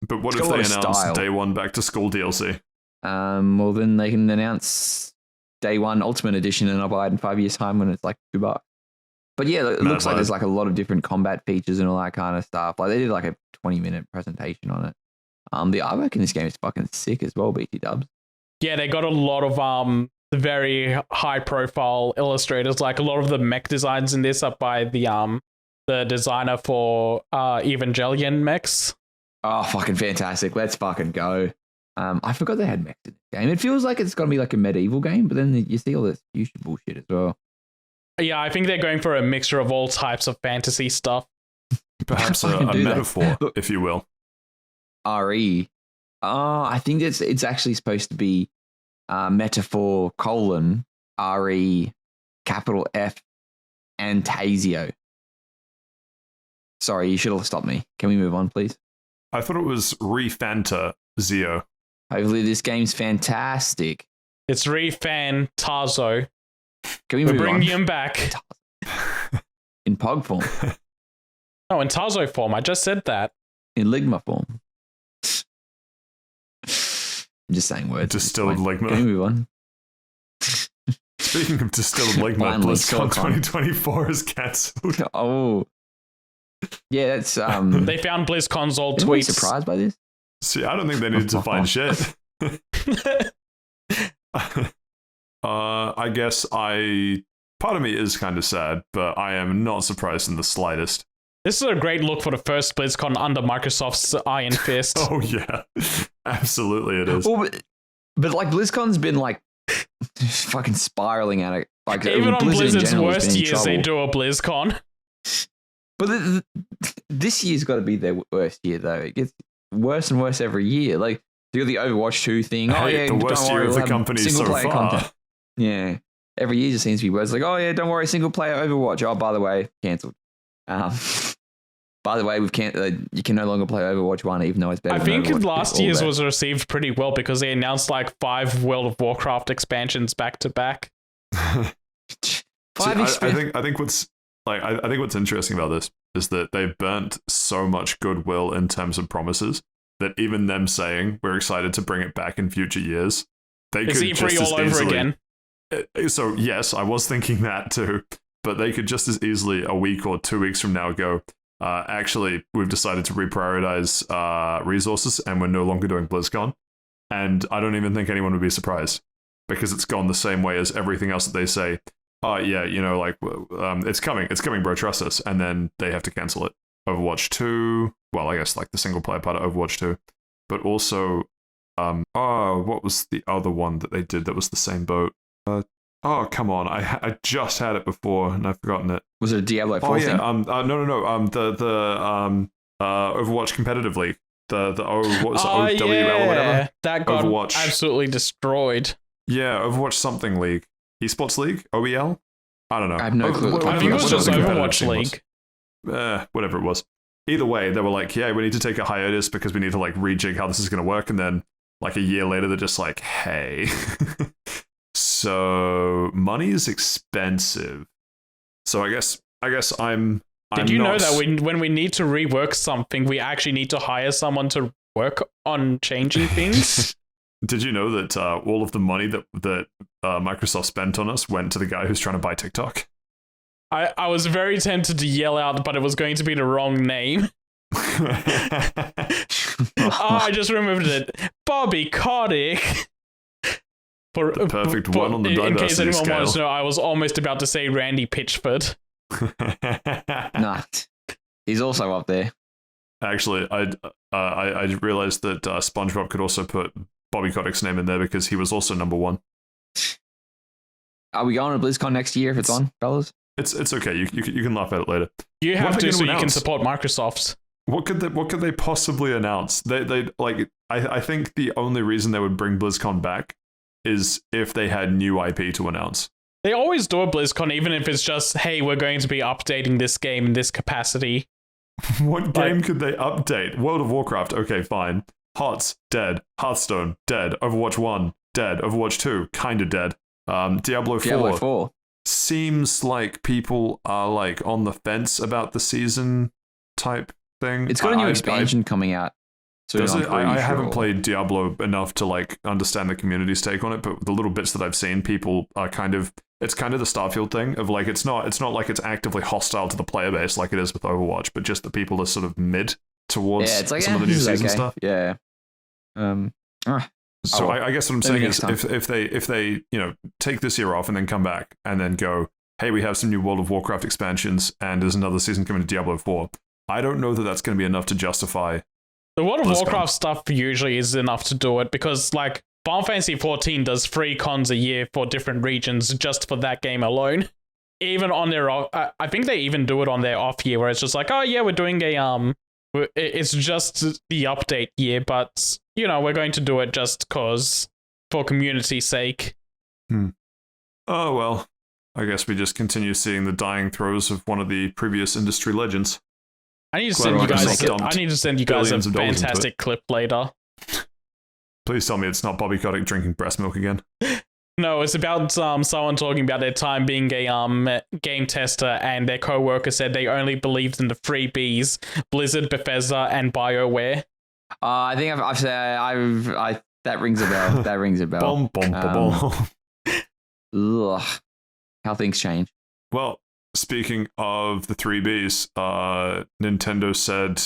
but what if they announce day one back to school DLC? Well, then they can announce day one Ultimate Edition, and I'll buy it in 5 years' time when it's like $2. But yeah, it looks like there's like a lot of different combat features and all that kind of stuff. Like they did like a 20-minute presentation on it. The artwork in this game is fucking sick as well, BT dubs. Yeah, they got a lot of very high-profile illustrators. Like a lot of the mech designs in this are by the designer for Evangelion mechs. Oh, fucking fantastic! Let's fucking go. I forgot they had mechs in this game. It feels like it's gonna be like a medieval game, but then you see all this fusion bullshit as well. Yeah, I think they're going for a mixture of all types of fantasy stuff. Perhaps I a can do that. metaphor, Look. if you will. RE. I think it's actually supposed to be metaphor : RE capital F Antasio. Sorry, you should have stopped me. Can we move on, please? I thought it was Refanta Zio. Hopefully this game's fantastic. It's Refan Tarzo. Can we We're move on? bringing him back. In Pog form. No, in Tarzo form. I just said that. In Ligma form. I'm just saying words. Distilled Can we Ligma. move on? Speaking of distilled Ligma, Finally, BlizzCon Silicon. 2024 is cancelled. Oh. Yeah, that's They found BlizzCon's old Anyone tweets. surprised by this? See, I don't think they needed to find shit. I guess part of me is kind of sad, but I am not surprised in the slightest. This is a great look for the first BlizzCon under Microsoft's iron fist. Oh yeah, absolutely it is. Well, but like BlizzCon's been like fucking spiraling at it. Like Even on Blizzard in Blizzard's general has worst been in years, they trouble. do a BlizzCon. But this year's got to be their worst year though. It gets worse and worse every year. Like you got the Overwatch 2 thing. Oh Hey, yeah, the worst don't year worry, of we'll the have company single so player far. content. Yeah, every year just seems to be worse. Like, oh yeah, don't worry, single player Overwatch. Oh, by the way, cancelled. By the way, you can no longer play Overwatch 1, even though it's better. I than think Overwatch last 2, all year's that. was received pretty well because they announced like 5 World of Warcraft expansions back to back. Five See, I expansions. think what's interesting about this is that they've burnt so much goodwill in terms of promises that even them saying we're excited to bring it back in future years, they It's could E3 just as all over easily, again. So yes, I was thinking that too, but they could just as easily a week or 2 weeks from now go, actually, we've decided to reprioritize resources and we're no longer doing BlizzCon. And I don't even think anyone would be surprised because it's gone the same way as everything else that they say. Oh, yeah, it's coming, bro, trust us. And then they have to cancel it. Overwatch 2, well, I guess like the single player part of Overwatch 2, but also, what was the other one that they did that was the same boat? Oh, come on, I just had it before and I've forgotten it. Was it a Diablo 4 Oh thing? yeah, no, the Overwatch competitive league, what was it, OWL or whatever? That got Overwatch. absolutely destroyed. Yeah, Overwatch something league, esports league, OEL. I don't know. I have no clue. I think it was whatever just the competitive Overwatch thing was. League. Whatever it was. Either way, they were like, yeah, we need to take a hiatus because we need to like rejig how this is going to work. And then like a year later, they're just like, hey, so money is expensive. So I guess I'm Did you know not- that when we need to rework something, we actually need to hire someone to work on changing things? Did you know that all of the money that Microsoft spent on us went to the guy who's trying to buy TikTok? I was very tempted to yell out, but it was going to be the wrong name. I just remembered it. Bobby Kotick. The perfect one on the in case diversity anyone wants to scale. know, I was almost about to say Randy Pitchford. Nah, he's also up there. Actually, I realized that SpongeBob could also put Bobby Kotick's name in there because he was also number one. Are we going to BlizzCon next year if it's on, fellas? It's okay. You can laugh at it later. You What have are they to so gonna you can announce? support Microsoft. What could they possibly announce? They like I think the only reason they would bring BlizzCon back is if they had new IP to announce. They always do a BlizzCon, even if it's just, hey, we're going to be updating this game in this capacity. What game could they update? World of Warcraft, okay, fine. HOTS, dead. Hearthstone, dead. Overwatch 1, dead. Overwatch 2, kinda dead. Diablo 4, Diablo 4. seems like people are like on the fence about the season type thing. It's got a new I- expansion coming out. soon, Does I'm it? pretty I haven't sure. played Diablo enough to like understand the community's take on it, but the little bits that I've seen, people are it's kind of the Starfield thing of like it's not like it's actively hostile to the player base like it is with Overwatch, but just the people are sort of mid towards Yeah, it's like some of the this new is season okay. stuff. Yeah. So well. I guess what I'm Maybe saying is next time. if they take this year off and then come back and then go, hey, we have some new World of Warcraft expansions and there's another season coming to Diablo 4. I don't know that that's going to be enough to justify. The World of BlizzCon. Warcraft stuff usually is enough to do it because, like, Final Fantasy 14 does 3 cons a year for different regions just for that game alone. even on their off, I think they even do it on their off year where it's just like, oh yeah, we're doing it's just the update year, but we're going to do it just cause for community's sake. Oh well, I guess we just continue seeing the dying throes of one of the previous industry legends. I need to send you guys a fantastic clip later. Please tell me it's not Bobby Kotick drinking breast milk again. No, it's about someone talking about their time being a game tester, and their co-worker said they only believed in the three Bs: Blizzard, Bethesda, and BioWare. I think that rings a bell. That rings a bell. Ugh, how things change. Well, speaking of the three Bs, Nintendo said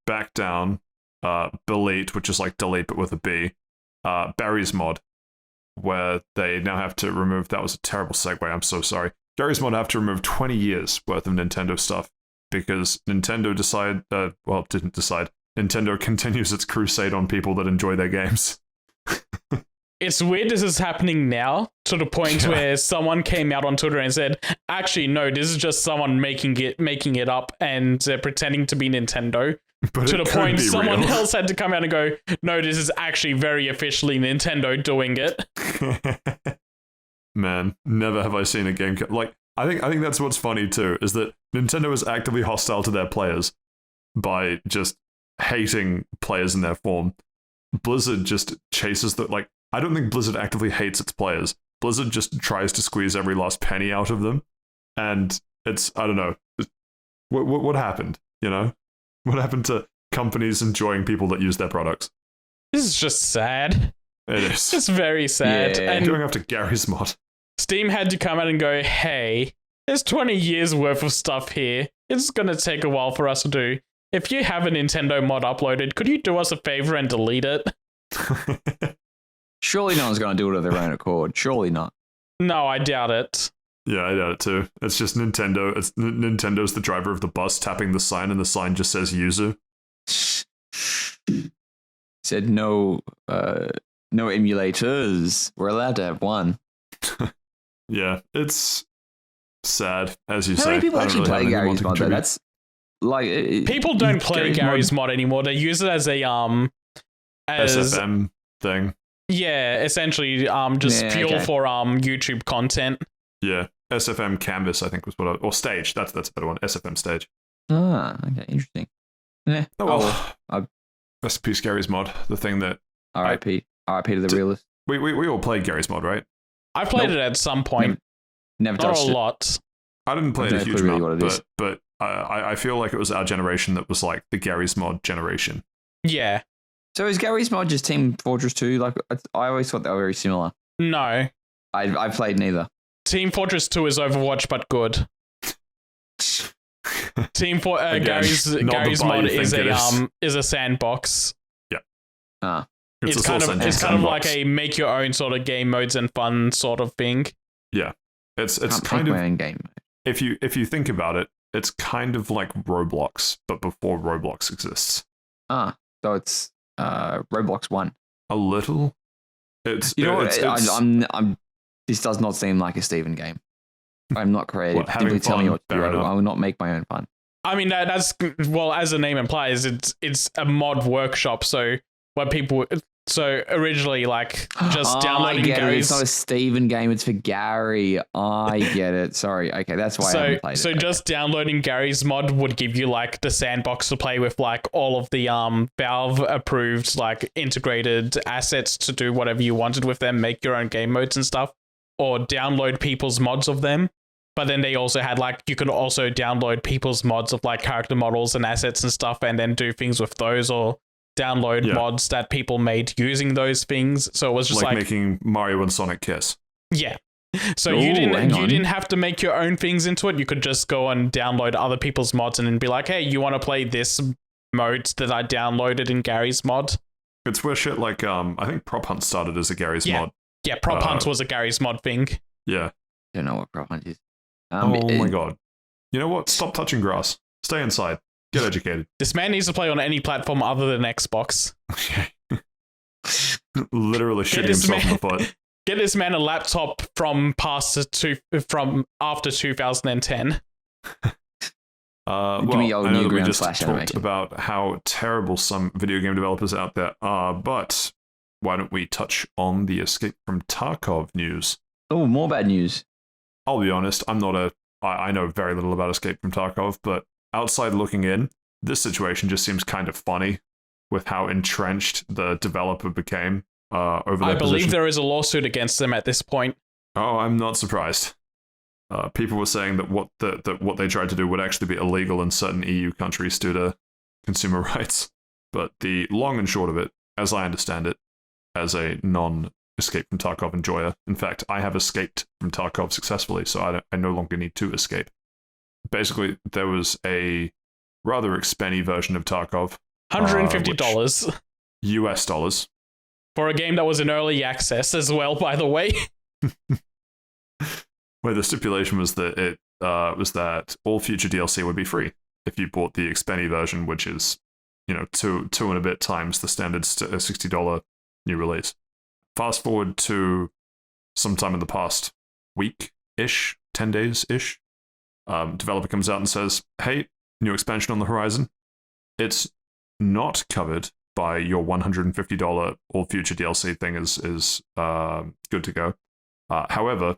back down, delete, which is like delete but with a B, Barry's mod, where they now have to remove, that was a terrible segue, I'm so sorry. Gary's Mod have to remove 20 years worth of Nintendo stuff because Nintendo didn't decide. Nintendo continues its crusade on people that enjoy their games. It's weird this is happening now to the point where someone came out on Twitter and said, actually, no, this is just someone making it up and pretending to be Nintendo. But to the point someone else had to come out and go, no, this is actually very officially Nintendo doing it. Man, never have I seen a game I think that's what's funny too, is that Nintendo is actively hostile to their players by just hating players in their form. Blizzard just chases I don't think Blizzard actively hates its players. Blizzard just tries to squeeze every last penny out of them, and it's, I don't know, what happened, What happened to companies enjoying people that use their products? This is just sad. It is. It's very sad. Yeah. And going after Gary's Mod. Steam had to come out and go, hey, there's 20 years worth of stuff here. It's going to take a while for us to do. If you have a Nintendo mod uploaded, could you do us a favor and delete it? Surely no one's going to do it of their own accord. Surely not. No, I doubt it. Yeah, I doubt it too. It's just Nintendo. Nintendo's the driver of the bus tapping the sign, and the sign just says "Yuzu." Said no emulators. We're allowed to have one. Yeah, it's sad, as you say. How many people actually play Gary's Mod though? That's people don't play Gary's Mod anymore. They use it as a SFM thing. Yeah, essentially just fuel for YouTube content. Yeah. SFM Canvas, I think was or Stage. That's a better one. SFM Stage. Ah, okay, interesting. Yeah. Oh well. Rest in peace, Gary's Mod. The thing that R.I.P. R.I.P. to the realist. We all played Gary's Mod, right? I played it at some point. Never not touched a lot. I didn't play it a huge amount, but I feel like it was our generation that was like the Gary's Mod generation. Yeah. So is Gary's Mod just Team Fortress 2? Like I always thought they were very similar. No. I played neither. Team Fortress 2 is Overwatch, but good. Gary's Mod is a sandbox. Yeah. It's kind of like a make your own sort of game modes and fun sort of thing. Yeah. It's kind of my own game. If you think about it, it's kind of like Roblox, but before Roblox exists. So it's Roblox 1. A little. It's I'm this does not seem like a Steven game. I'm not creative. Simply tell me what to do. I will not make my own fun. I mean, that's well, as the name implies, it's a mod workshop. So what people originally just downloading Gary's. It's not a Steven game. It's for Gary. I get it. Sorry. Okay, that's why I haven't played it. So just downloading Gary's mod would give you the sandbox to play with all of the Valve approved integrated assets to do whatever you wanted with them, make your own game modes and stuff, or download people's mods of them. But then they also had you could also download people's mods of character models and assets and stuff, and then do things with those, or download mods that people made using those things. So it was just making Mario and Sonic kiss. Yeah. So you didn't have to make your own things into it. You could just go and download other people's mods and then be like, hey, you want to play this mode that I downloaded in Gary's Mod? It's where shit I think Prop Hunt started as a Gary's Mod. Yeah, Prop Hunt was a Gary's Mod thing. Yeah. I don't know what Prop Hunt is. My god. You know what? Stop touching grass. Stay inside. Get educated. This man needs to play on any platform other than Xbox. Literally shooting himself in the foot. Get this man a laptop from after 2010. Well, me your I know that we Newgrounds just Flash talked animation. about how terrible some video game developers out there are, but why don't we touch on the Escape from Tarkov news? Oh, more bad news. I'll be honest, I know very little about Escape from Tarkov, but outside looking in, this situation just seems kind of funny with how entrenched the developer became over their I believe position. there is a lawsuit against them at this point. Oh, I'm not surprised. People were saying that what they tried to do would actually be illegal in certain EU countries due to consumer rights. But the long and short of it, as I understand it, as a non-Escape from Tarkov enjoyer, in fact, I have escaped from Tarkov successfully, so I no longer need to escape. Basically, there was a rather expensive version of Tarkov. $150 US dollars. for a game that was in early access as well, by the way. Where the stipulation was that all future DLC would be free if you bought the expensive version, which is, two and a bit times the standard $60 new release. Fast forward to sometime in the past week-ish, 10 days-ish, developer comes out and says, hey, new expansion on the horizon. It's not covered by your $150 all future DLC thing is good to go. However,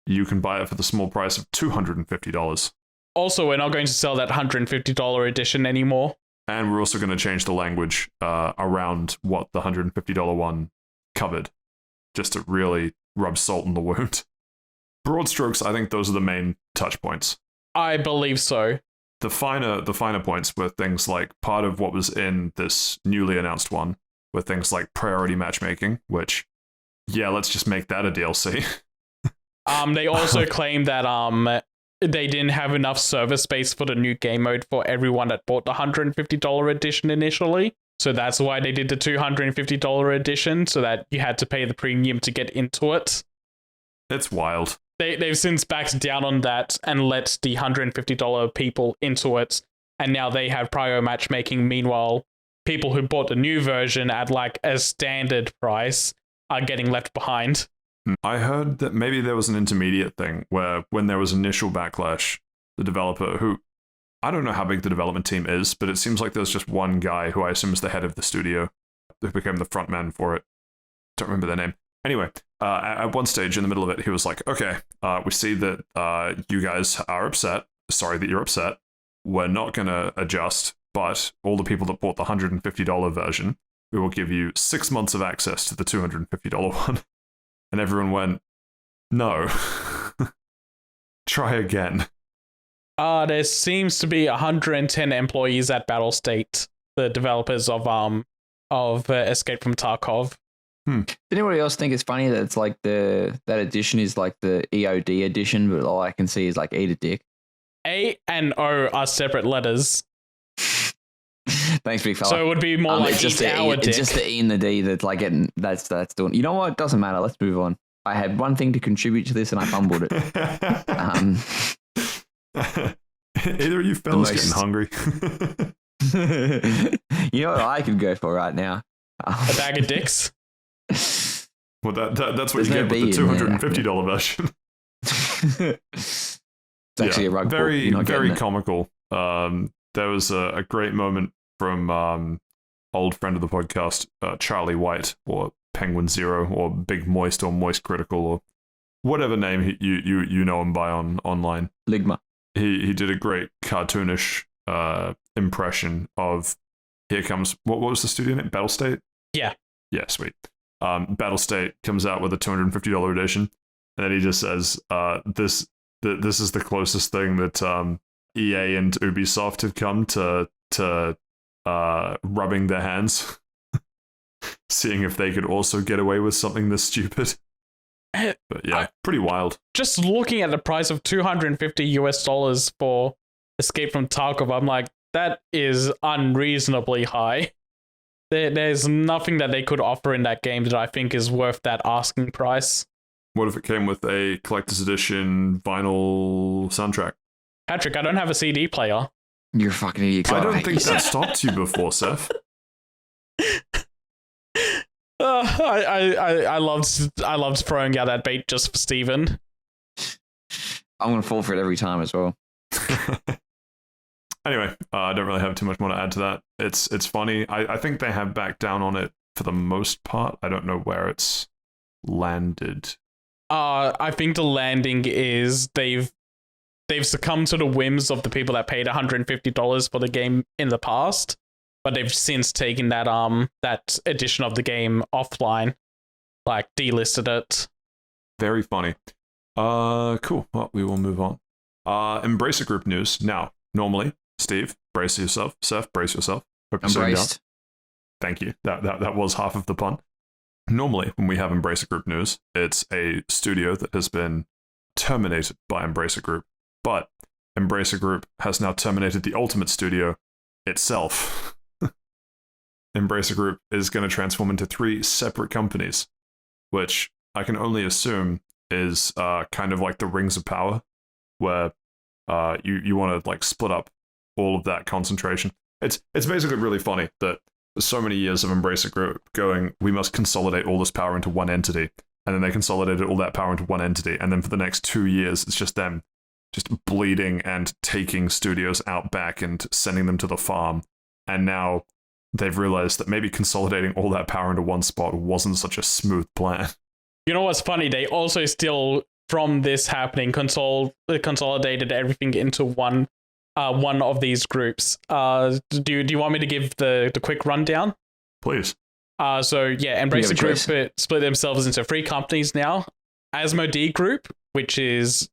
you can buy it for the small price of $250. Also, we're not going to sell that $150 edition anymore. And we're also going to change the language around what the $150 one covered, just to really rub salt in the wound. Broad strokes, I think those are the main touch points. I believe so. The finer points were things like part of what was in this newly announced one were things like priority matchmaking, which, yeah, let's just make that a DLC. They also claim that they didn't have enough server space for the new game mode for everyone that bought the $150 edition initially. So that's why they did the $250 edition, so that you had to pay the premium to get into it. It's wild. They've since backed down on that and let the $150 people into it, and now they have prior matchmaking. Meanwhile, people who bought the new version at like a standard price are getting left behind. I heard that maybe there was an intermediate thing where when there was initial backlash, the developer, who, I don't know how big the development team is, but it seems like there's just one guy who I assume is the head of the studio who became the front man for it. Don't remember their name. Anyway, at one stage in the middle of it, he was like, okay, we see that you guys are upset. Sorry that you're upset. We're not going to adjust, but all the people that bought the $150 version, we will give you 6 months of access to the $250 one. And everyone went, no. Try again. There seems to be 110 employees at Battlestate, the developers of Escape from Tarkov. Did anybody else think it's funny that it's like that edition is like the EOD edition, but all I can see is like eat a dick? A and O are separate letters. Thanks, big fella. So it would be more like eat our dick. It's just the E and the D that's like getting that's doing. You know what? It doesn't matter. Let's move on. I had one thing to contribute to this and I fumbled it. Either of you fellas getting hungry. You know what I could go for right now? A bag of dicks? Well, that's what There's you no get with B the in there, $250 version. It's actually a rug pull. Very, You're not very getting it. comical. There was a great moment from old friend of the podcast, Charlie White, or Penguin Zero, or Big Moist, or Moist Critical, or whatever name you know him by online. Ligma. He did a great cartoonish impression of, here comes, what was the studio name? Battlestate? Yeah. Yeah, sweet. Battlestate comes out with a $250 edition, and then he just says, this is the closest thing that EA and Ubisoft have come to rubbing their hands, seeing if they could also get away with something this stupid. But yeah, pretty wild. Just looking at the price of $250 for Escape from Tarkov, I'm like, that is unreasonably high. There's nothing that they could offer in that game that I think is worth that asking price. What if it came with a collector's edition vinyl soundtrack? Patrick, I don't have a CD player. You're a fucking idiot. I don't think that stopped you before, Seth. I loved throwing out that bait just for Steven. I'm gonna fall for it every time as well. Anyway, I don't really have too much more to add to that. It's funny. I think they have backed down on it for the most part. I don't know where it's landed. I think the landing is they've succumbed to the whims of the people that paid $150 for the game in the past, but they've since taken that edition of the game offline, like delisted it. Very funny. Cool. Well, we will move on. Embracer Group news. Now, normally, Steve, brace yourself. Seth, brace yourself. Hope you're sitting down. Thank you. That was half of the pun. Normally, when we have Embracer Group news, it's a studio that has been terminated by Embracer Group, but Embracer Group has now terminated the Ultimate Studio itself. Embracer Group is going to transform into 3 separate companies, which I can only assume is kind of like the Rings of Power, where you want to like split up all of that concentration. It's basically really funny that so many years of Embracer Group going, we must consolidate all this power into one entity, and then they consolidated all that power into one entity, and then for the next 2 years, it's just them just bleeding and taking studios out back and sending them to the farm, and now they've realized that maybe consolidating all that power into one spot wasn't such a smooth plan. You know what's funny? They also still, from this happening, consolidated everything into one of these groups. Do you want me to give the quick rundown? Please. So yeah, Embracer Group split themselves into 3 companies now. Asmodee Group, which is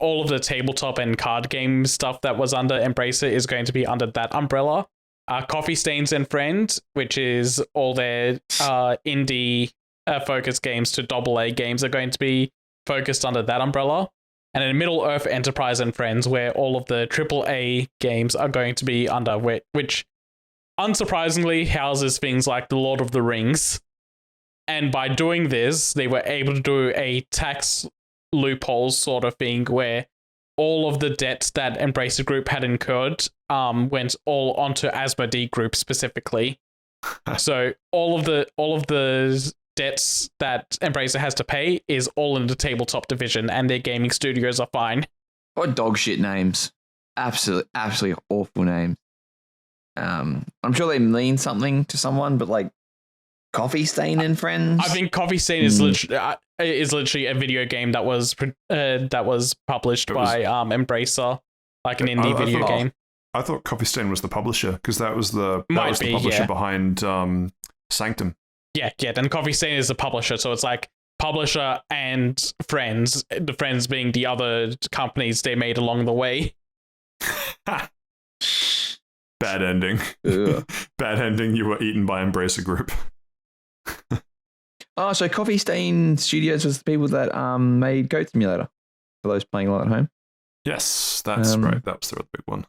all of the tabletop and card game stuff that was under Embracer, is going to be under that umbrella. Coffee Stains and Friends, which is all their indie focused games to AA games, are going to be focused under that umbrella. And then Middle Earth Enterprise and Friends, where all of the AAA games are going to be under, which unsurprisingly houses things like The Lord of the Rings. And by doing this, they were able to do a tax loophole sort of thing where all of the debts that Embracer Group had incurred went all onto Asmodee Group specifically. So all of the debts that Embracer has to pay is all in the tabletop division, and their gaming studios are fine. What dog shit names. Absolutely awful names. I'm sure they mean something to someone, but like Coffee Stain and Friends? I think Coffee Stain is literally a video game that was published by Embracer, like an indie video game. I thought Coffee Stain was the publisher, because that was the publisher behind Sanctum. Yeah, then Coffee Stain is the publisher, so it's like publisher and Friends, the Friends being the other companies they made along the way. Bad ending. Bad ending, you were eaten by Embracer Group. Oh, so Coffee Stain Studios was the people that made Goat Simulator, for those playing along at home? Yes, that's right. That was the big one.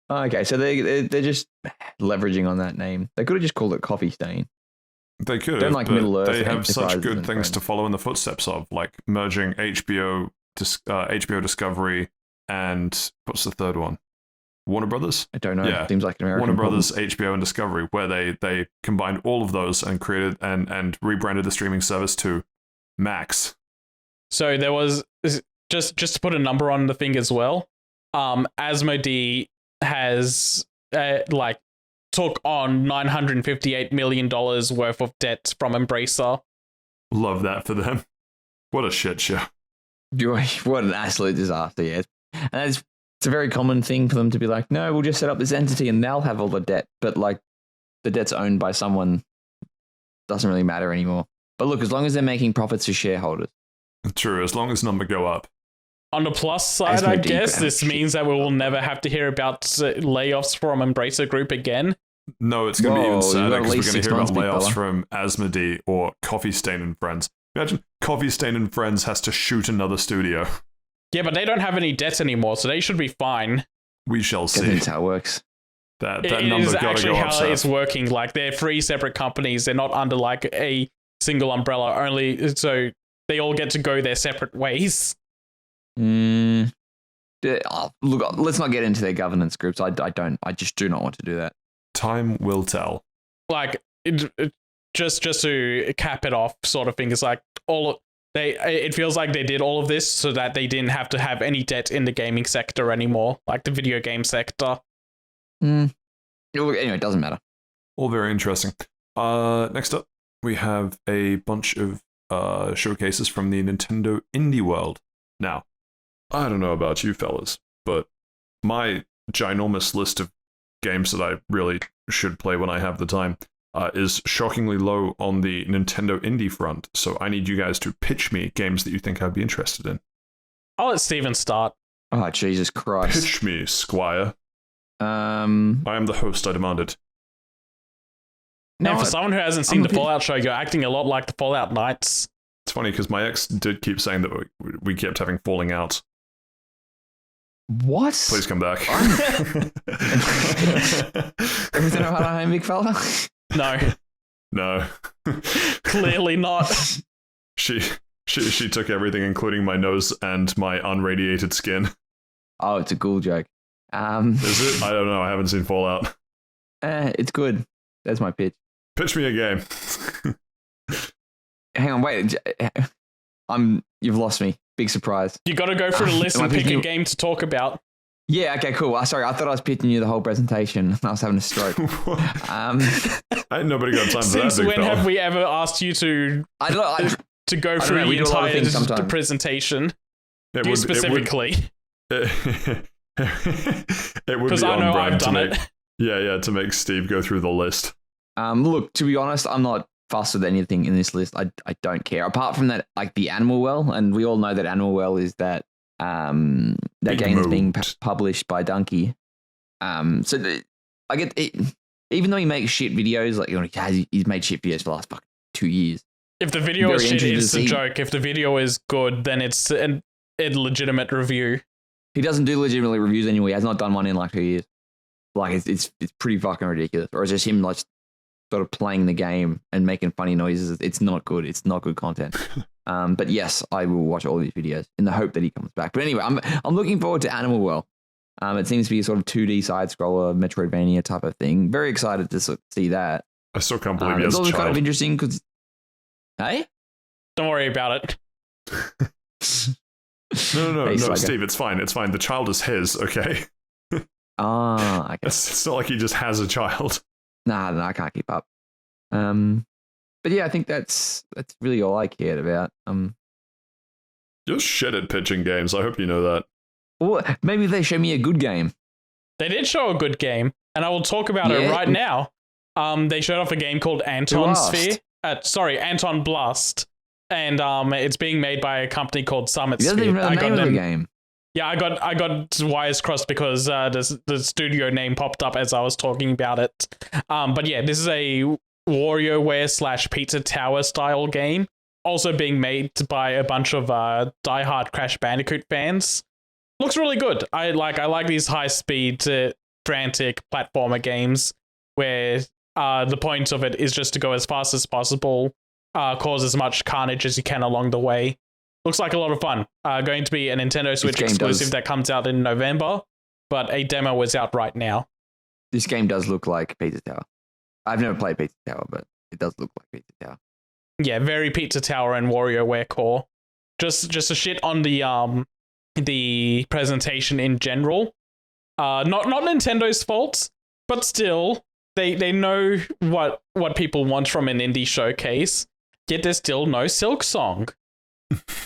Okay, so they're just leveraging on that name. They could have just called it Coffee Stain. They could Don't have, like but Middle Earth they have such good things Friends to follow in the footsteps of, like merging HBO Discovery and what's the third one? Warner Brothers? I don't know. Yeah. It seems like an American Warner Brothers, HBO, and Discovery, where they combined all of those and created and rebranded the streaming service to Max. So there was, just to put a number on the thing as well, Asmodee has took on $958 million worth of debt from Embracer. Love that for them. What a shit show. What an absolute disaster, yeah. And it's a very common thing for them to be like, no, we'll just set up this entity and they'll have all the debt. But like, the debt's owned by someone, doesn't really matter anymore. But look, as long as they're making profits to shareholders. True, as long as numbers go up. On the plus side, I guess, this means that we will never have to hear about layoffs from Embracer Group again. No, it's going to be even sadder because we're going to hear about layoffs from Asmodee or Coffee Stain and Friends. Imagine Coffee Stain and Friends has to shoot another studio. Yeah, but they don't have any debts anymore, so they should be fine. We shall see. That's how it works. That number got to go up. It is actually how it's working. Like, they're 3 separate companies. They're not under like a single umbrella only, so they all get to go their separate ways. Look, let's not get into their governance groups. I just do not want to do that. Time will tell. Like, just to cap it off, sort of thing, is like it feels like they did all of this so that they didn't have to have any debt in the gaming sector anymore, like the video game sector. Anyway, it doesn't matter. All very interesting. Next up, we have a bunch of showcases from the Nintendo Indie World. Now, I don't know about you fellas, but my ginormous list of games that I really should play when I have the time is shockingly low on the Nintendo Indie front, so I need you guys to pitch me games that you think I'd be interested in. I'll let Steven start. Oh, Jesus Christ. Pitch me, Squire. I am the host, I demand it. And for someone who hasn't seen the Fallout show, you're acting a lot like the Fallout Knights. It's funny, because my ex did keep saying that we kept having falling outs. What? Please come back. Everything all right at home, big fella? No. Clearly not. She took everything, including my nose and my unradiated skin. Oh, it's a cool joke. Is it? I don't know. I haven't seen Fallout. It's good. That's my pitch. Pitch me a game. Hang on, wait. You've lost me. Big surprise. You got to go through the list and pick a game to talk about. Yeah, okay, cool. Sorry, I thought I was pitching you the whole presentation. I was having a stroke. Ain't nobody got time for that, Since big when fella. have we ever asked you to go through the entire presentation? You specifically. It would Because be I know on brand I've to done make, it. Yeah, to make Steve go through the list. Look, to be honest, I'm not fussed with anything in this list. I don't care. Apart from that, like the Animal Well, and we all know that Animal Well is that game is being published by Donkey. I get it. Even though he makes shit videos, like he's made shit videos for the last fucking 2 years. If the video is shit, it's a joke. If the video is good, then it's a legitimate review. He doesn't do legitimate reviews anyway. He has not done one in like 2 years. Like it's pretty fucking ridiculous. Or it's just him like sort of playing the game and making funny noises. It's not good. It's not good content. But yes, I will watch all these videos in the hope that he comes back. But anyway, I'm looking forward to Animal Well. It seems to be a sort of 2D side scroller, Metroidvania type of thing. Very excited to see that. I still can't believe he has it's a also child. kind of interesting because, hey, don't worry about it. No, Steve, it's fine. It's fine. The child is his, okay? Okay. It's not like he just has a child. Nah, I can't keep up. But yeah, I think that's really all I cared about. You're shit at pitching games. I hope you know that. Well, maybe they show me a good game. They did show a good game, and I will talk about it right now. They showed off a game called Anton Sphere. Anton Blast. And it's being made by a company called Summit He doesn't Sphere. even know the name of the game. Yeah, I got wires crossed because the studio name popped up as I was talking about it. But yeah, this is a WarioWare / Pizza Tower style game, also being made by a bunch of diehard Crash Bandicoot fans. Looks really good. I like these high speed, frantic platformer games where the point of it is just to go as fast as possible, cause as much carnage as you can along the way. Looks like a lot of fun. Going to be a Nintendo Switch exclusive that comes out in November, but a demo is out right now. This game does look like Pizza Tower. I've never played Pizza Tower, but it does look like Pizza Tower. Yeah, very Pizza Tower and WarioWare core. Just a shit on the presentation in general. Not Nintendo's fault, but still, they know what people want from an indie showcase. Yet there's still no Silk Song.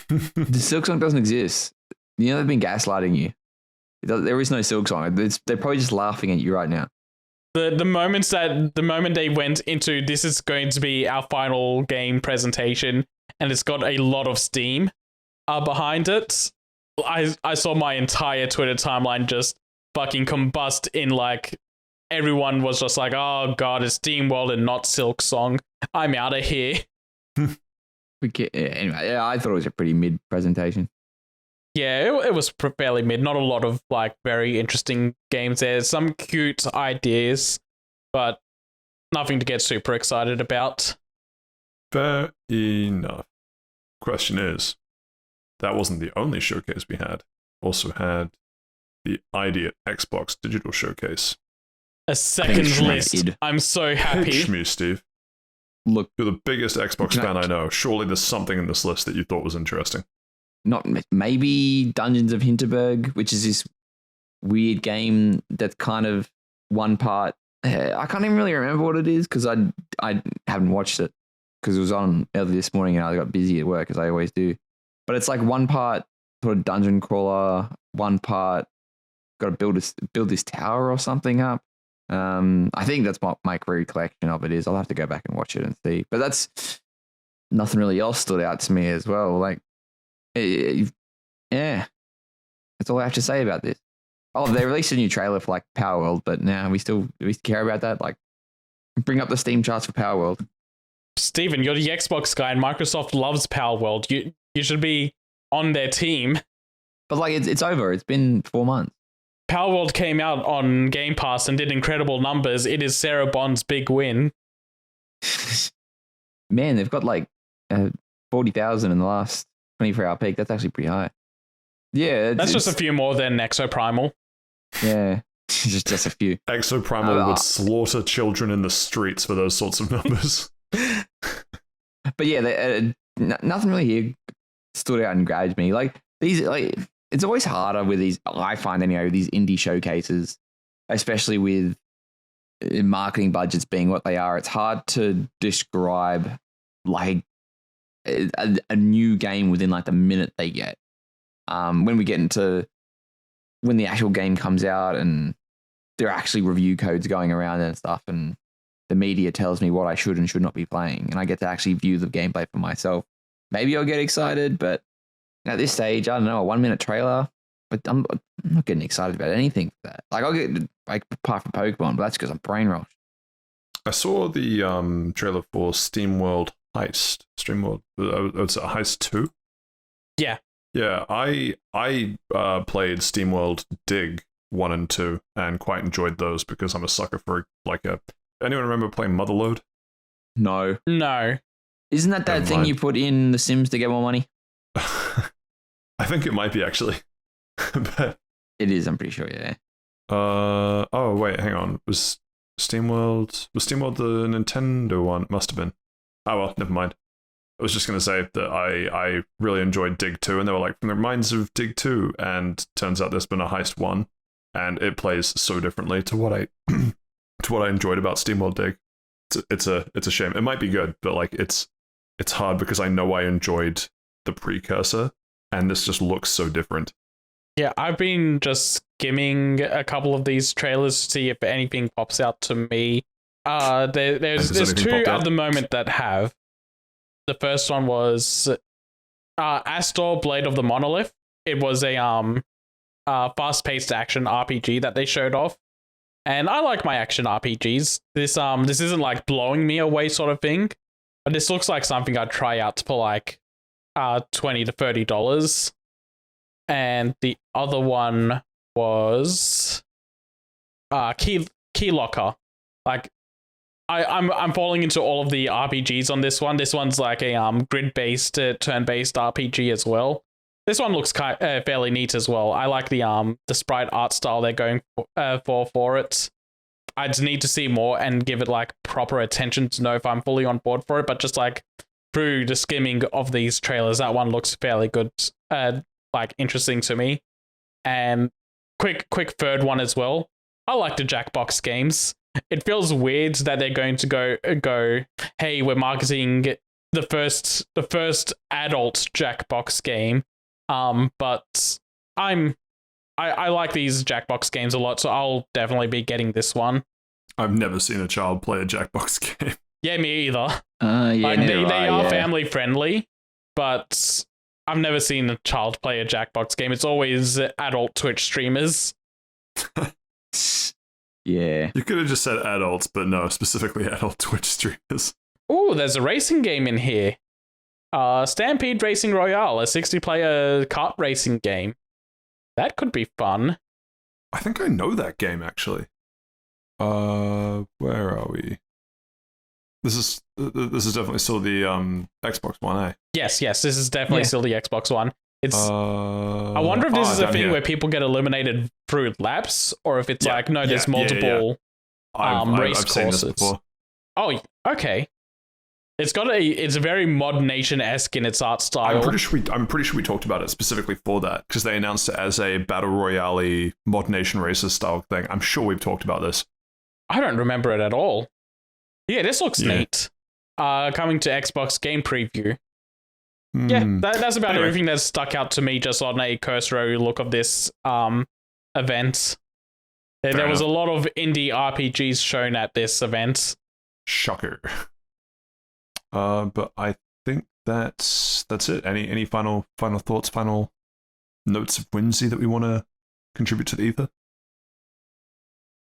The Silk Song doesn't exist. You know they've been gaslighting you. There is no Silk Song. They're probably just laughing at you right now. The moment they went into this is going to be our final game presentation, and it's got a lot of steam behind it. I saw my entire Twitter timeline just fucking combust in like everyone was just like, oh god, it's SteamWorld and not Silk Song. I'm out of here. Anyway, I thought it was a pretty mid presentation. Yeah, it was fairly mid. Not a lot of like very interesting games there. Some cute ideas, but nothing to get super excited about. Fair enough. Question is, that wasn't the only showcase we had. Also had the ID at Xbox Digital Showcase. A second list. I'm so happy. Pitch me, Steve. look, You're the biggest Xbox fan I know. Surely there's something in this list that you thought was interesting. not maybe Dungeons of Hinterberg, which is this weird game that's kind of one part. I can't even really remember what it is because I haven't watched it because it was on early this morning and I got busy at work as I always do. But it's like one part sort of dungeon crawler, one part got to build this tower or something up. I think that's what my recollection of it is. I'll have to go back and watch it and see. But that's nothing really else stood out to me as well. Like, yeah, that's all I have to say about this. Oh, they released a new trailer for like Power World, but now we care about that. Like, bring up the Steam charts for Power World. Steven, you're the Xbox guy, and Microsoft loves Power World. You should be on their team. But like, it's over. It's been 4 months. Power World came out on Game Pass and did incredible numbers. It is Sarah Bond's big win. Man, they've got like 40,000 in the last 24-hour peak. That's actually pretty high. Yeah, that's just a few more than Exoprimal. Yeah, just a few. Exoprimal would slaughter children in the streets for those sorts of numbers. But yeah, nothing really here stood out and grabbed me. Like these, like it's always harder with these. I find anyway with these indie showcases, especially with marketing budgets being what they are. It's hard to describe like a new game within like the minute they get. When we get into when the actual game comes out and there are actually review codes going around and stuff, and the media tells me what I should and should not be playing, and I get to actually view the gameplay for myself. Maybe I'll get excited, but at this stage, I don't know, a 1 minute trailer, but I'm not getting excited about anything for that. Like, I'll get, like, apart from Pokemon, but that's because I'm brain rot. I saw the trailer for SteamWorld Heist. SteamWorld, it's a Heist 2? Yeah. Yeah, I played SteamWorld Dig 1 and 2 and quite enjoyed those because I'm a sucker for, like, anyone remember playing Motherload? No. Isn't that Never thing mind. you put in The Sims to get more money? I think it might be, actually. But It is, I'm pretty sure, yeah. oh, wait, hang on. Was SteamWorld the Nintendo one? Must have been. Oh, well, never mind. I was just going to say that I really enjoyed Dig 2, and they were like, from the minds of Dig 2, and turns out there's been a Heist 1, and it plays so differently to what I to what I enjoyed about SteamWorld Dig. It's a shame. It might be good, but like it's hard because I know I enjoyed the precursor, and this just looks so different. Yeah, I've been just skimming a couple of these trailers to see if anything pops out to me. There's anything two popped at out? the moment that have. The first one was Astor Blade of the Monolith. It was a fast-paced action RPG that they showed off. And I like my action RPGs. This isn't like blowing me away sort of thing. But this looks like something I'd try out for like $20 to $30. And the other one was Key Locker. Like I'm falling into all of the RPGs on this one. This one's like a grid-based, turn-based RPG as well. This one looks fairly neat as well. I like the sprite art style they're going for it. I just need to see more and give it like proper attention to know if I'm fully on board for it. But just like through the skimming of these trailers, that one looks fairly good, like interesting to me. And quick third one as well. I like the Jackbox games. It feels weird that they're going to go, hey, we're marketing the first adult Jackbox game. But I like these Jackbox games a lot, so I'll definitely be getting this one. I've never seen a child play a Jackbox game. Yeah, me either. Yeah, Like, they are yeah. family friendly, but I've never seen a child play a Jackbox game. It's always adult Twitch streamers. Yeah. You could have just said adults, but no, specifically adult Twitch streamers. Oh, there's a racing game in here. Stampede Racing Royale, a 60-player kart racing game. That could be fun. I think I know that game, actually. Where are we? This is definitely still the Xbox One, eh? Yes, this is definitely still the Xbox One. It's. I wonder if this is a down thing here. where people get eliminated through laps, or if it's like, no, there's multiple I've race seen this courses. before. Oh, okay. It's very Mod Nation-esque in its art style. I'm pretty sure we talked about it specifically for that because they announced it as a battle royale Mod Nation Racers style thing. I'm sure we've talked about this. I don't remember it at all. Yeah, this looks neat. Coming to Xbox Game Preview. Yeah, that's about everything that's stuck out to me just on a cursory look of this event. There was a lot of indie RPGs shown at this event. Shocker. But I think that's it. Any final thoughts, final notes of whimsy that we want to contribute to the ether?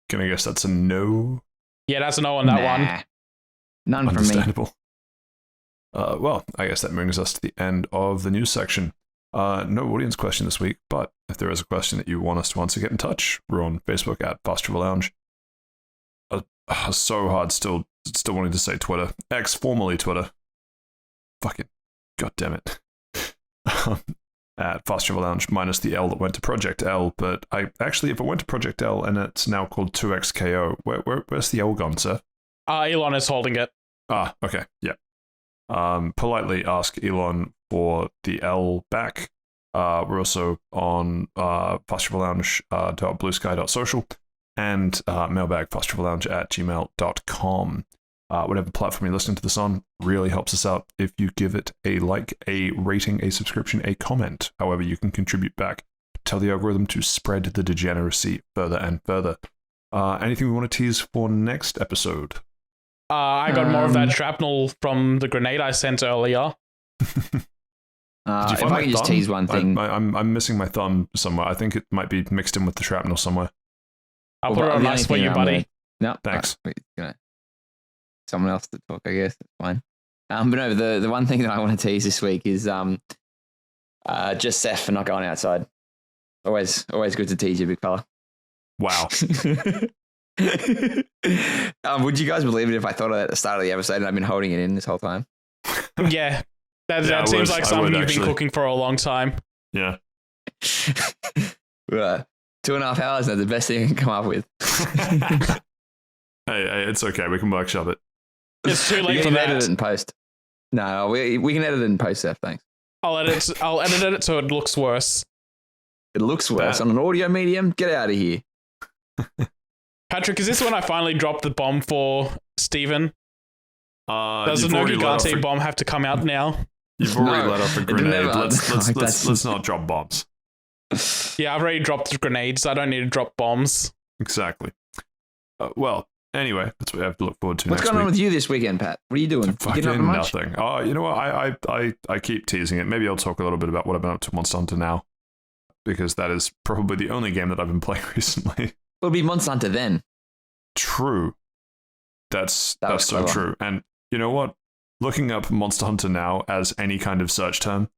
Can I guess that's a no? Yeah, that's a no on that one. None from me. Understandable. Well, I guess that brings us to the end of the news section. No audience question this week, but if there is a question that you want us to answer, get in touch. We're on Facebook at Fast Travel Lounge. So hard still wanting to say Twitter. X, formerly Twitter. Fucking goddamn it. At Fast Travel Lounge, minus the L that went to Project L, but if it went to Project L and it's now called 2XKO, where's the L gone, sir? Elon is holding it. Okay, yeah. Politely ask Elon for the L back. We're also on fasttravellounge.bluesky.social and mailbag fasttravellounge@gmail.com. Whatever platform you're listening to this on really helps us out if you give it a like, a rating, a subscription, a comment. However, you can contribute back. Tell the algorithm to spread the degeneracy further and further. Anything we want to tease for next episode? I got more of that shrapnel from the grenade I sent earlier. Did you find if I can just tease one thing. I'm missing my thumb somewhere. I think it might be mixed in with the shrapnel somewhere. I'll put it on ice for you, buddy. No, thanks. Someone else to talk, I guess. That's fine. But no, the one thing that I want to tease this week is just Saif for not going outside. Always good to tease you, big fella. Wow. Would you guys believe it if I thought of that at the start of the episode and I've been holding it in this whole time? Yeah. That seems like something you've been cooking for a long time. Yeah. 2.5 hours, that's the best thing I can come up with. Hey, it's okay. We can workshop it. It's too late for that. Edit it in post. No, we can edit it in post, Seth, thanks. I'll edit it so it looks worse. It looks worse on an audio medium? Get out of here. Patrick, is this when I finally dropped the bomb for Steven? Does the No Gigante bomb have to come out now? You've already let off a grenade. Let's not drop bombs. Yeah, I've already dropped grenades. I don't need to drop bombs. Exactly. Well, anyway, that's what we have to look forward to What's next week. going on with you this weekend, Pat? What are you doing? Fucking nothing. You know what? I keep teasing it. Maybe I'll talk a little bit about what I've been up to Monster Hunter now, because that is probably the only game that I've been playing recently. It'll be Monster Hunter then. True. That's so clever. true. And you know what? Looking up Monster Hunter now as any kind of search term,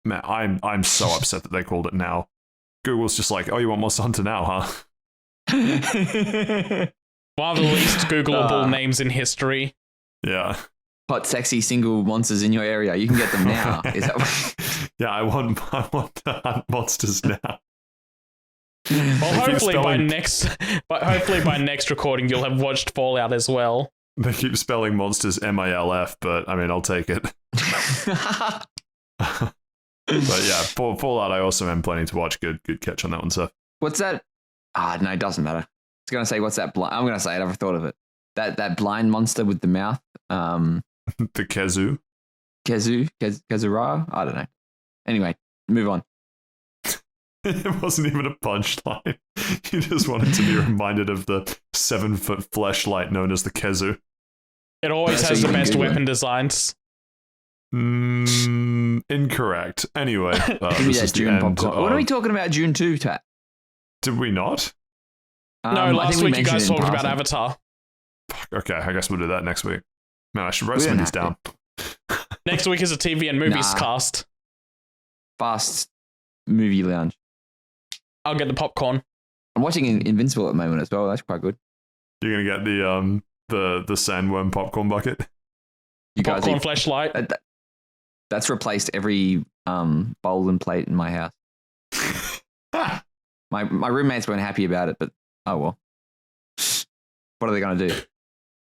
man, I'm so upset that they called it now. Google's just like, oh, you want Monster Hunter now, huh? One of the least Googleable names in history. Yeah. Hot, sexy, single monsters in your area. You can get them now. Is that yeah, I want to hunt monsters now. Well, hopefully by next recording you'll have watched Fallout as well. They keep spelling monsters MILF, but I mean, I'll take it. But yeah, Fallout I also am planning to watch. Good catch on that one, sir. What's that? No, it doesn't matter. I was going to say, what's that? I'm going to say it. I've thought of it. That blind monster with the mouth. The Kezu? Kezura? I don't know. Anyway, move on. It wasn't even a punchline. You just wanted to be reminded of the 7-foot fleshlight known as the Kezu. It always has the best weapon designs. Incorrect. Anyway, this is June popcorn. What are we talking about June 2, Tat? Did we not? No, last week you guys talked about Avatar. Okay, I guess we'll do that next week. Man, I should write some of these down. Next week is a TV and movies cast. Fast movie lounge. I'll get the popcorn. I'm watching Invincible at the moment as well. That's quite good. You're gonna get the sandworm popcorn bucket. You guys popcorn fleshlight. That's replaced every bowl and plate in my house. My roommates weren't happy about it, but oh well. What are they going to do?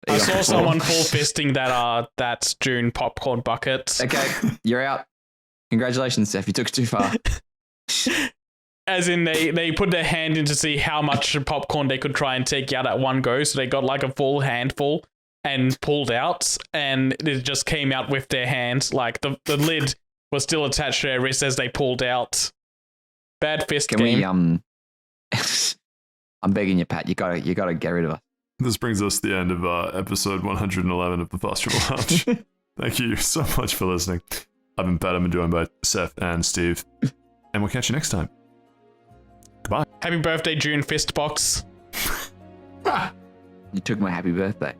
I saw someone full fisting that June popcorn bucket. Okay, you're out. Congratulations, Seth. You took it too far. As in, they put their hand in to see how much popcorn they could try and take out at one go. So they got like a full handful and pulled out, and it just came out with their hands. Like the lid was still attached to their wrist as they pulled out. Bad fist Can game. we? I'm begging you, Pat. You gotta get rid of us. This brings us to the end of episode 111 of the Fast Triple Lounge. Thank you so much for listening. I've been Pat. I've been joined by Seth and Steve, and we'll catch you next time. Goodbye. Happy birthday, June fist box. You took my happy birthday.